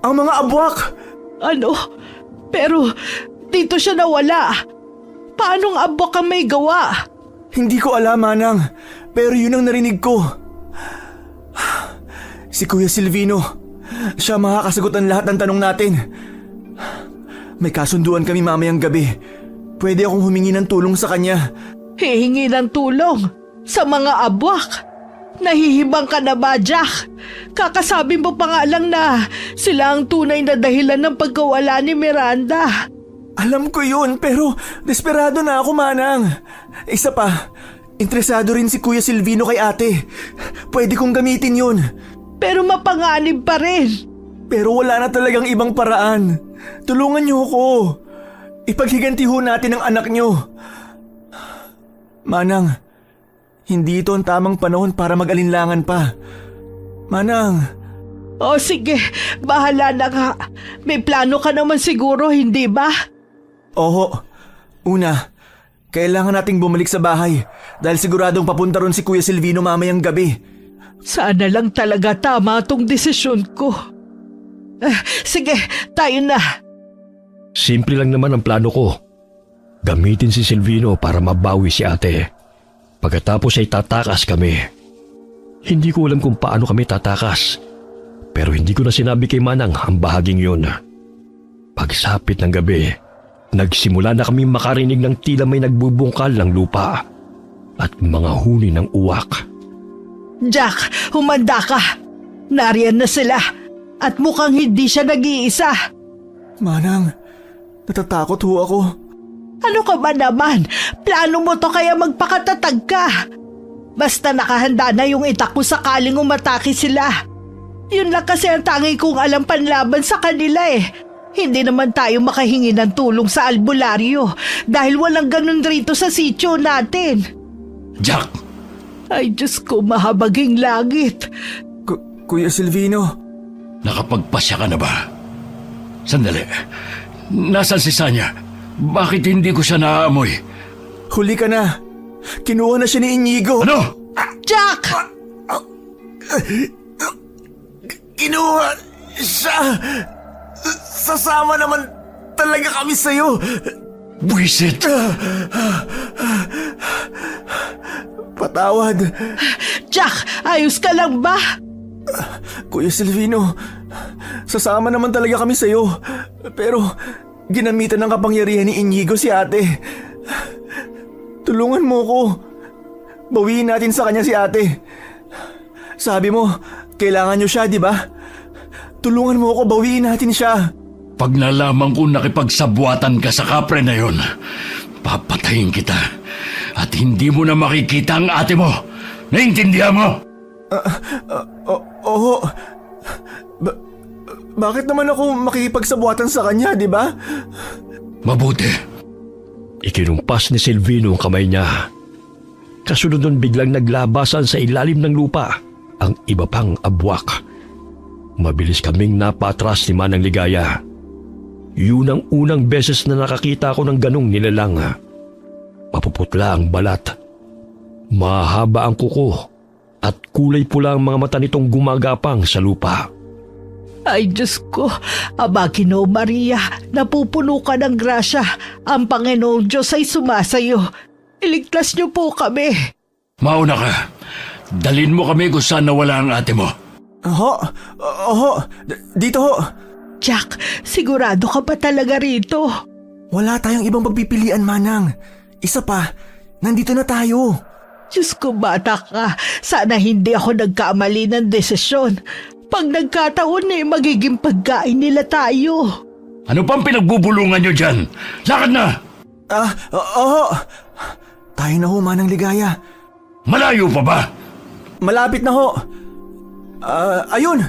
mga abwak. Ano? Pero dito siya nawala. Paanong abwak ang may gawa? Hindi ko alam, Manang. Pero yun ang narinig ko. Si Kuya Silvino, siya makakasagot ang lahat ng tanong natin. May kasunduan kami mamayang gabi. Pwede akong humingi ng tulong sa kanya. Hihingi ng tulong sa mga abwak. Nahihibang ka na ba, Jack? Kakasabi mo pa nga lang na sila ang tunay na dahilan ng pagkawala ni Miranda. Alam ko yun, pero desperado na ako, Manang. Isa pa, interesado rin si Kuya Silvino kay ate. Pwede kong gamitin yun. Pero mapanganib pa rin. Pero wala na talagang ibang paraan. Tulungan niyo ako. Ipaghiganti ho natin ang anak niyo. Manang, hindi ito ang tamang panahon para mag-alinlangan pa. Manang, O sige, bahala na nga. May plano ka naman siguro, hindi ba? oho. Una, kailangan nating bumalik sa bahay dahil siguradong papunta ron si Kuya Silvino mamayang gabi. Sana lang talaga tama tong desisyon ko. Sige, tayo na. Simple lang naman ang plano ko. Gamitin si Silvino para mabawi si ate. Pagkatapos ay tatakas kami. Hindi ko alam kung paano kami tatakas. Pero hindi ko na sinabi kay Manang ang bahaging yun. Pagsapit ng gabi, nagsimula na kami makarinig ng tila may nagbubungkal ng lupa at mga huni ng uwak. Jack, humanda ka. Nariyan na sila. At mukhang hindi siya nag-iisa. Manang, natatakot ho ako. Ano ka ba naman? Plano mo to kaya magpakatatag ka. Basta nakahanda na yung itak mo sakaling umatake sila. Yun lang kasi ang tangi kong alam panlaban sa kanila eh. Hindi naman tayo makahingi ng tulong sa albularyo dahil walang ganun rito sa sityo natin. Jack, Ay Diyos ko, mahabaging langit. Kuya Silvino, nakapagpasya ka na ba? Sandali. Nasaan si Sanya? Bakit hindi ko siya naaamoy? huli ka na. Kinuha na siya ni Inigo. Ano? Jack! Kinuha siya. Sasama naman talaga kami sa'yo. Buisit! Patawad. Jack, ayos ka lang ba? Kuya Silvino, sasama naman talaga kami sa'yo. Pero ginamitan ng kapangyarihan ni Inigo si ate. Tulungan mo ko. Bawiin natin sa kanya si ate. Sabi mo, kailangan niyo siya, di ba? Tulungan mo ako, bawiin natin siya. Pag nalaman ko nakipagsabwatan ka sa kapre na yon, papatayin kita. At hindi mo na makikita ang ate mo. Naintindihan mo? Oo. Bakit naman ako makikipagsabuatan sa kanya, di ba? Mabuti. Ikinumpas ni Silvino ang kamay niya. Kasunod nun biglang naglabasan sa ilalim ng lupa ang iba pang abwak. Mabilis kaming napatras ni Manang Ligaya. Yun ang unang beses na nakakita ko ng ganong nilalang. Mapuputla ang balat. Mahaba ang kuko at kulay pula ang mga mata nitong gumagapang sa lupa. Ay Diyos ko, Aba Ginoo Maria, napupuno ka ng grasya. Ang Panginoong Diyos ay sumasayo. Iligtas niyo po kami. Mauna ka. Dalin mo kami kung saan nawala ang ate mo. Oho. Dito ho. Jack, sigurado ka ba talaga rito? Wala tayong ibang pagpipilian, Manang. Isa pa, nandito na tayo. Diyos ko, bata ka. Sana hindi ako nagkamali ng desisyon. Pag nagkataon magiging pagkain nila tayo. Ano pang pinagbubulungan nyo dyan? Lakad na! Oo. Tayo na ho, Manang Ligaya. Malayo pa ba? Malapit na ho. Ayun.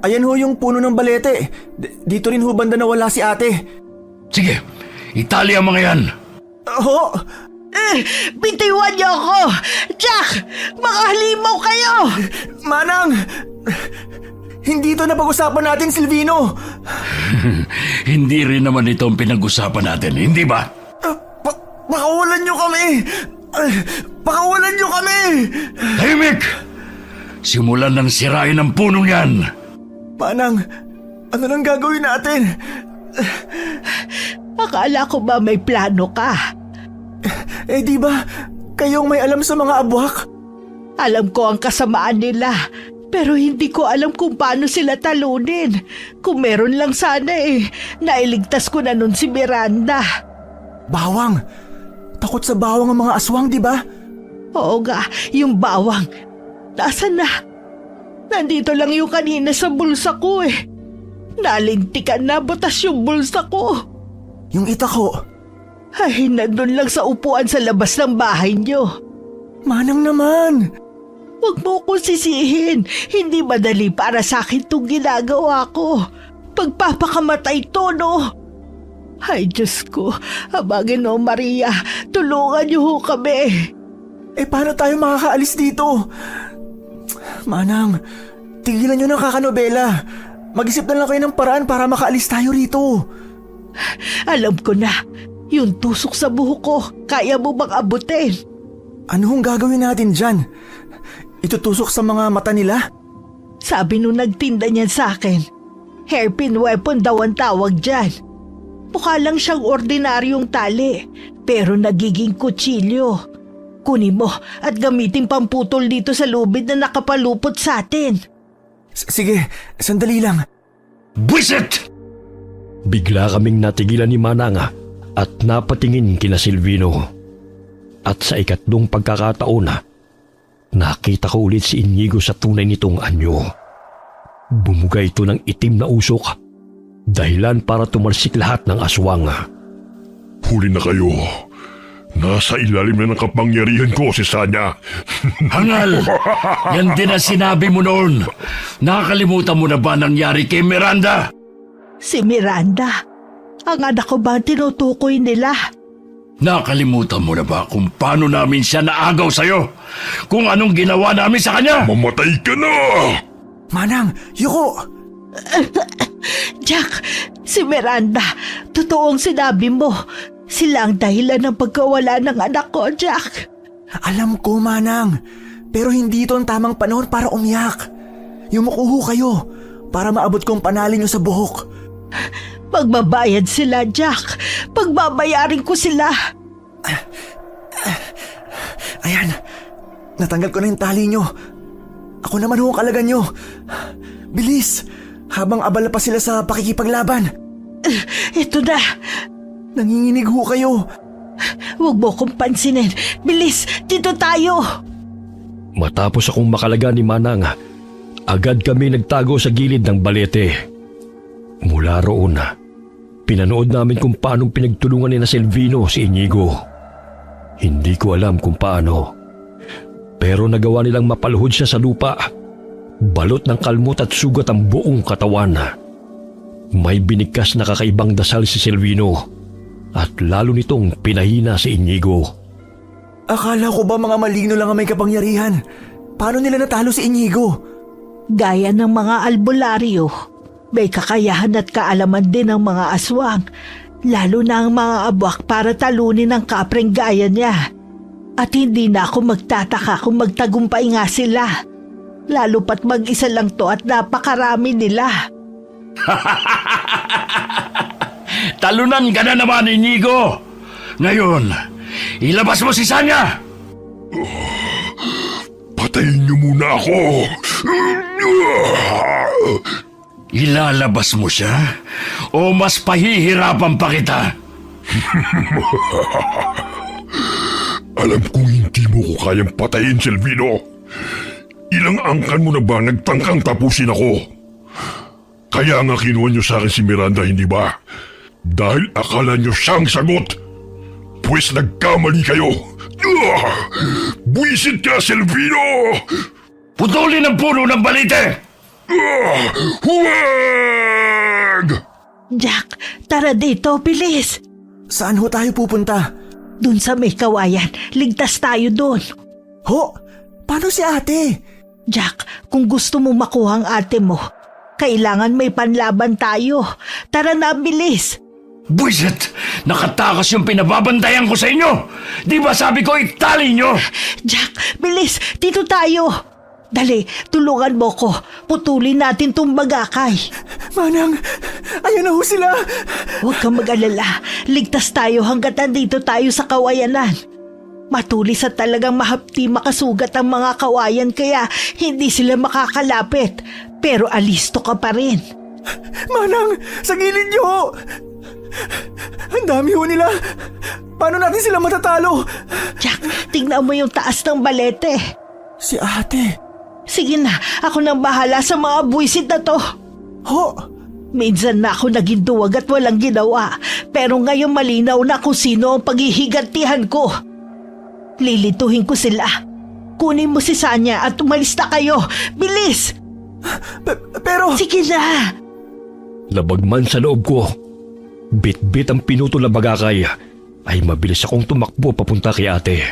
Ayan ho yung puno ng balete. Dito rin ho banda nawala si ate. Sige, itali ang mga yan. Oo. Bitiwan niyo ako! Jack! Mga halimaw kayo! Manang! Hindi ito napag-usapan natin, Silvino. Hindi rin naman ito ang pinag-usapan natin, hindi ba? Pakawalan niyo kami! Pakawalan niyo kami! Tahimik! Simulan ng sirain ang punong yan. Manang, ano nang gagawin natin? Akala ko ba may plano ka? Di ba kayong may alam sa mga abwak? Alam ko ang kasamaan nila, pero hindi ko alam kung paano sila talunin. Kung meron lang sana nailigtas ko na nun si Miranda. Bawang! Takot sa bawang ang mga aswang, di ba? Oo nga, yung bawang. Nasaan na? Nandito lang yung kanina sa bulsa ko Nalintikan na, butas yung bulsa ko. Yung ita ko. Ay, nandun lang sa upuan sa labas ng bahay niyo. Manang naman. Huwag mo ko sisihin. Hindi madali para sa akin itong ginagawa ko. Pagpapakamatay to, no? Ay, Diyos ko. Habagin o, Maria. Tulungan niyo ho kami. Paano tayo makakaalis dito? Manang, tigilan nyo ng kakanobela. Mag-isip na lang kayo ng paraan para makaalis tayo rito. Alam ko na. Yung tusok sa buhok ko, kaya mo bang abutin? Ano hong gagawin natin dyan? Itutusok sa mga mata nila? Sabi nung nagtinda niyan sa akin, hairpin weapon daw ang tawag dyan. Mukha lang siyang ordinaryong tali, pero nagiging kutsilyo. Kunin mo at gamitin pamputol dito sa lubid na nakapalupot sa atin. Sige, sandali lang. Buisit! Bigla kaming natigilan ni Manang at napatingin kina Silvino. At sa ikatlong pagkakataon, nakita ko ulit si Inigo sa tunay nitong anyo. Bumuga ito ng itim na usok, dahilan para tumalsik lahat ng aswang. Huli na kayo. Nasa ilalim na ng kapangyarihan ko si Sanya. Hangal! Yan din ang sinabi mo noon. Nakakalimutan mo na ba nangyari kay Miranda? Si Miranda, ang anak ko ba ang tinutukoy nila? Nakalimutan mo na ba kung paano namin siya naagaw sa'yo? Kung anong ginawa namin sa kanya? Mamatay ka na! Manang, Yuko! Jack, si Miranda, totoong sinabi mo. Sila ang dahilan ng pagkawala ng anak ko, Jack. Alam ko, Manang. Pero hindi ito ang tamang panahon para umiyak. Yumukuho kayo para maabot kong panalin nyo sa buhok. Magbabayad sila, Jack. Pagbabayarin ko sila. Ayan, natanggal ko na yung tali nyo. Ako naman ho ang kalagan nyo. Bilis, habang abala pa sila sa pakikipaglaban. Ito na. Nanginginig ho kayo. Huwag mo kong pansinin. Bilis, dito tayo. Matapos akong makalaga ni Manang, agad kami nagtago sa gilid ng balete. Mula roon, pinanood namin kung paanong pinagtulungan ni na Silvino si Inigo. Hindi ko alam kung paano, pero nagawa nilang mapaluhod siya sa lupa. Balot ng kalmot at sugat ang buong katawan. May binigkas na kakaibang dasal si Silvino at lalo nitong pinahina si Inigo. Akala ko ba mga maligno lang ang may kapangyarihan? Paano nila natalo si Inigo? Gaya ng mga albularyo, may kakayahan at kaalaman din ng mga aswang, lalo na ang mga abwak para talunin ang kapreng gaya niya. At hindi na ako magtataka kung magtagumpay nga sila. Lalo pat mag-isa lang to at napakarami nila. Talunan ka na naman, Inigo! Ngayon, ilabas mo si Sanya! Patayin niyo muna ako! Ilalabas mo siya? O mas pahihirapan pa kita? Alam kong hindi mo ko kayang patayin, Silvino. Ilang angkan mo na ba nagtangkang tapusin ako? Kaya nga kinuha niyo sa akin si Miranda, hindi ba? Dahil akala niyo siyang sagot. Pues nagkamali kayo. Buisit ka, Silvino! Putulin ang puno ng balite! Huwag! Jack, tara dito, bilis. Saan ho tayo pupunta? Dun sa may kawayan, ligtas tayo dun. Ho? Paano si ate? Jack, kung gusto mo makuha ang ate mo, kailangan may panlaban tayo. Tara na, bilis. Buisit! Nakatakas yung pinababantayan ko sa inyo! Di ba sabi ko itali nyo? Jack, bilis, dito tayo. Dali, tulungan mo ko. Putulin natin tong bagakay. Manang, ayun na ho sila. Huwag kang mag-alala. Ligtas tayo hanggat nandito tayo sa kawayanan. Matulis at talagang mahapti makasugat ang mga kawayan kaya hindi sila makakalapit. Pero alisto ka pa rin. Manang, sa gilid niyo ho. Ang dami ho nila. Paano natin sila matatalo? Jack, tignan mo yung taas ng balete. Si ate. Sige na, ako nang bahala sa mga buwisit na to. Ho? Minsan na ako naging duwag at walang ginawa. Pero ngayon malinaw na kung sino ang paghihigantihan ko. Lilituhin ko sila. Kunin mo si Sanya at umalis na kayo. Bilis! Pero... Sige na! Labag man sa loob ko, bit-bit ang pinutol na bagakay, ay mabilis akong tumakbo papunta kay ate.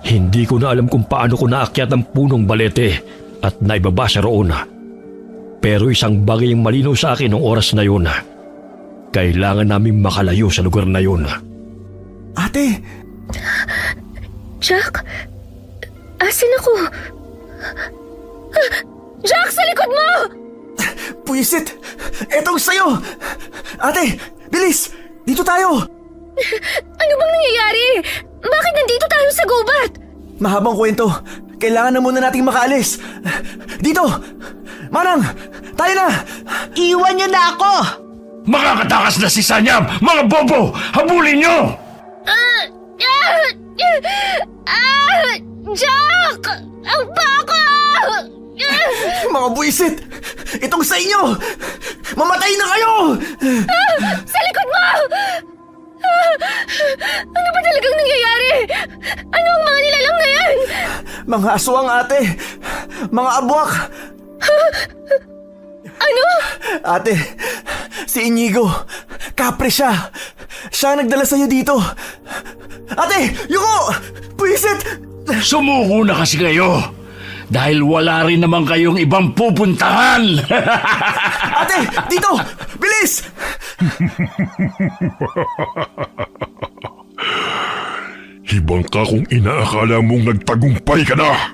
Hindi ko na alam kung paano ko naakyat ang punong balete at naibaba siya roon. Pero isang bagay ang malinaw sa akin noong oras na yun. Kailangan namin makalayo sa lugar na yun. Ate, Jack? Asan ako? Jack, sa likod mo! puwisit! Etong sa'yo! Ate, bilis! Dito tayo! Ano bang nangyayari? Bakit nandito tayo sa gubat? Mahabang kwento. Kailangan na muna nating makaalis. Dito! Manang! Tayo na! Iwan niyo na ako! Makakatakas na si Sanyam! Mga bobo! Habulin nyo! Jack! Ang bako! Mga buwisit! Itong sa inyo! Mamatay na kayo! Sa likod mo! Ano ba talagang nangyayari? Ano ang mga nilalang na yan? Mga aswang, ate! Mga abwak! Ano? Ate, si Inigo. Kapre siya. Siya ang nagdala sa'yo dito. Ate, yuko! Puwisit! Sumuko na kasi kayo! Dahil wala rin naman kayong ibang pupuntahan! Ate, dito! Bilis! Hibang ka kung inaakala mong nagtagumpay ka na.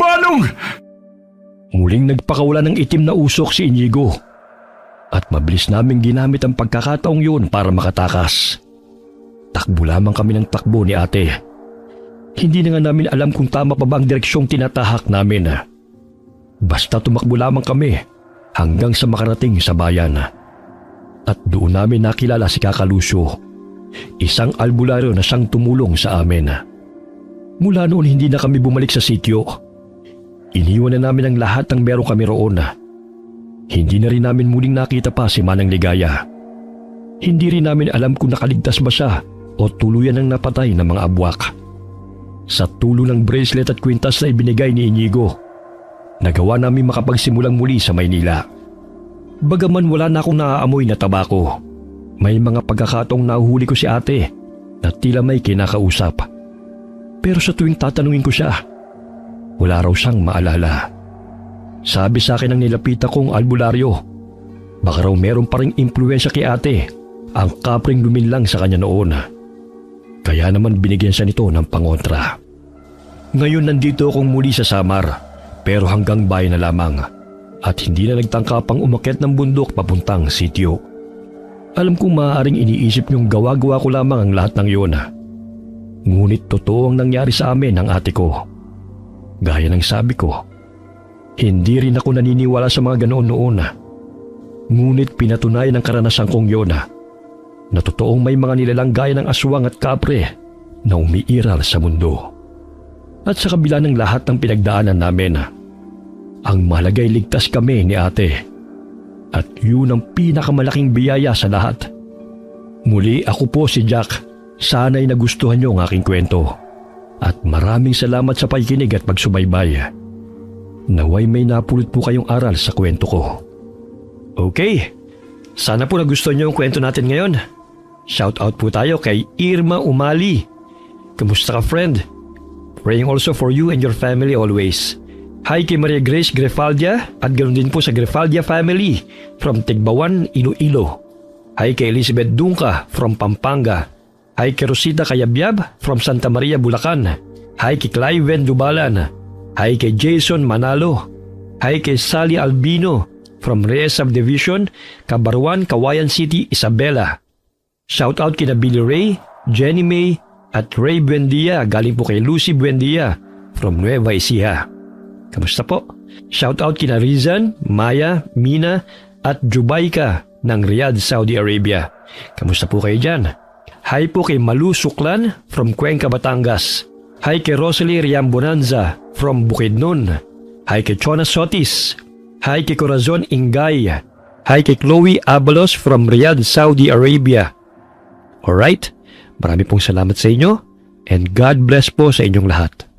Paanong? Muling nagpakawala ng itim na usok si Inigo. At mabilis naming ginamit ang pagkakataong yun para makatakas. Takbo lamang kami ng takbo ni ate. Hindi na nga namin alam kung tama pa ba ang direksyong tinatahak namin. Basta tumakbo lamang kami hanggang sa makarating sa bayan. At doon namin nakilala si Kaka Lucio, isang albularyo na siyang tumulong sa amin. Mula noon hindi na kami bumalik sa sityo. Iniwan na namin ang lahat ng meron kami roon. Hindi na rin namin muling nakita pa si Manang Ligaya. Hindi rin namin alam kung nakaligtas ba siya o tuluyan ang napatay ng mga abwak. Sa tulong ng bracelet at kwintas na ibinigay ni Inigo, nagawa namin makapagsimulang muli sa Maynila. Bagaman wala na akong naaamoy na tabako, may mga pagkakataong nahuhuli ko si ate na tila may kinakausap. Pero sa tuwing tatanungin ko siya, wala raw siyang maalala. Sabi sa akin ng nilapita kong albularyo, baka raw meron pa ring impluensya kay ate ang kapring luminlang sa kanya noon. Kaya naman binigyan siya nito ng pangontra. Ngayon nandito akong muli sa Samar, pero hanggang bayan na lamang at hindi na nagtangka pang umakyat ng bundok papuntang sityo. Alam kong maaaring iniisip niyong gawa-gawa ko lamang ang lahat ng iyon. Ngunit totoo ang nangyari sa amin ng ate ko. Gaya ng sabi ko, hindi rin ako naniniwala sa mga ganoon noon. Ngunit pinatunayan ng karanasan kong yun na totoong may mga nilalang gaya ng aswang at kapre na umiiral sa mundo. At sa kabila ng lahat ng pinagdaanan namin, ang mahalaga ay ligtas kami ni ate. At yun ang pinakamalaking biyaya sa lahat. Muli ako po si Jack. Sana'y nagustuhan niyo ang aking kwento. At maraming salamat sa pakikinig at pagsubaybay. Naway may napulot po kayong aral sa kwento ko. Okay, sana po nagustuhan niyo ang kwento natin ngayon. Shout out po tayo kay Irma Umali. Kamusta ka, friend? Praying also for you and your family always. Hi kay Maria Grace Grefaldia at ganoon din po sa Grefaldia family from Tigbawan, Iloilo. Hi kay Elizabeth Dunca from Pampanga. Hi kay Rosita Kayabyab from Santa Maria, Bulacan. Hi kay Cliven Dubalan. Hi kay Jason Manalo. Hi kay Sally Albino from Reyes Subdivision, Cabarwan, Kawayan City, Isabela. Shout out kina Billy Ray, Jenny May at Ray Buendia galing po kay Lucy Buendia from Nueva Ecija. Kamusta po? Shout out kina Rizan, Maya, Mina at Jubaika ng Riyadh, Saudi Arabia. Kamusta po kayo dyan? Hi po kay Malu Suklan from Cuenca, Batangas. Hi kay Rosalie Riambonanza from Bukidnon. Hi kay Chona Sotis. Hi kay Corazon Ingay. Hi kay Chloe Abalos from Riyadh, Saudi Arabia. Alright, marami pong salamat sa inyo and God bless po sa inyong lahat.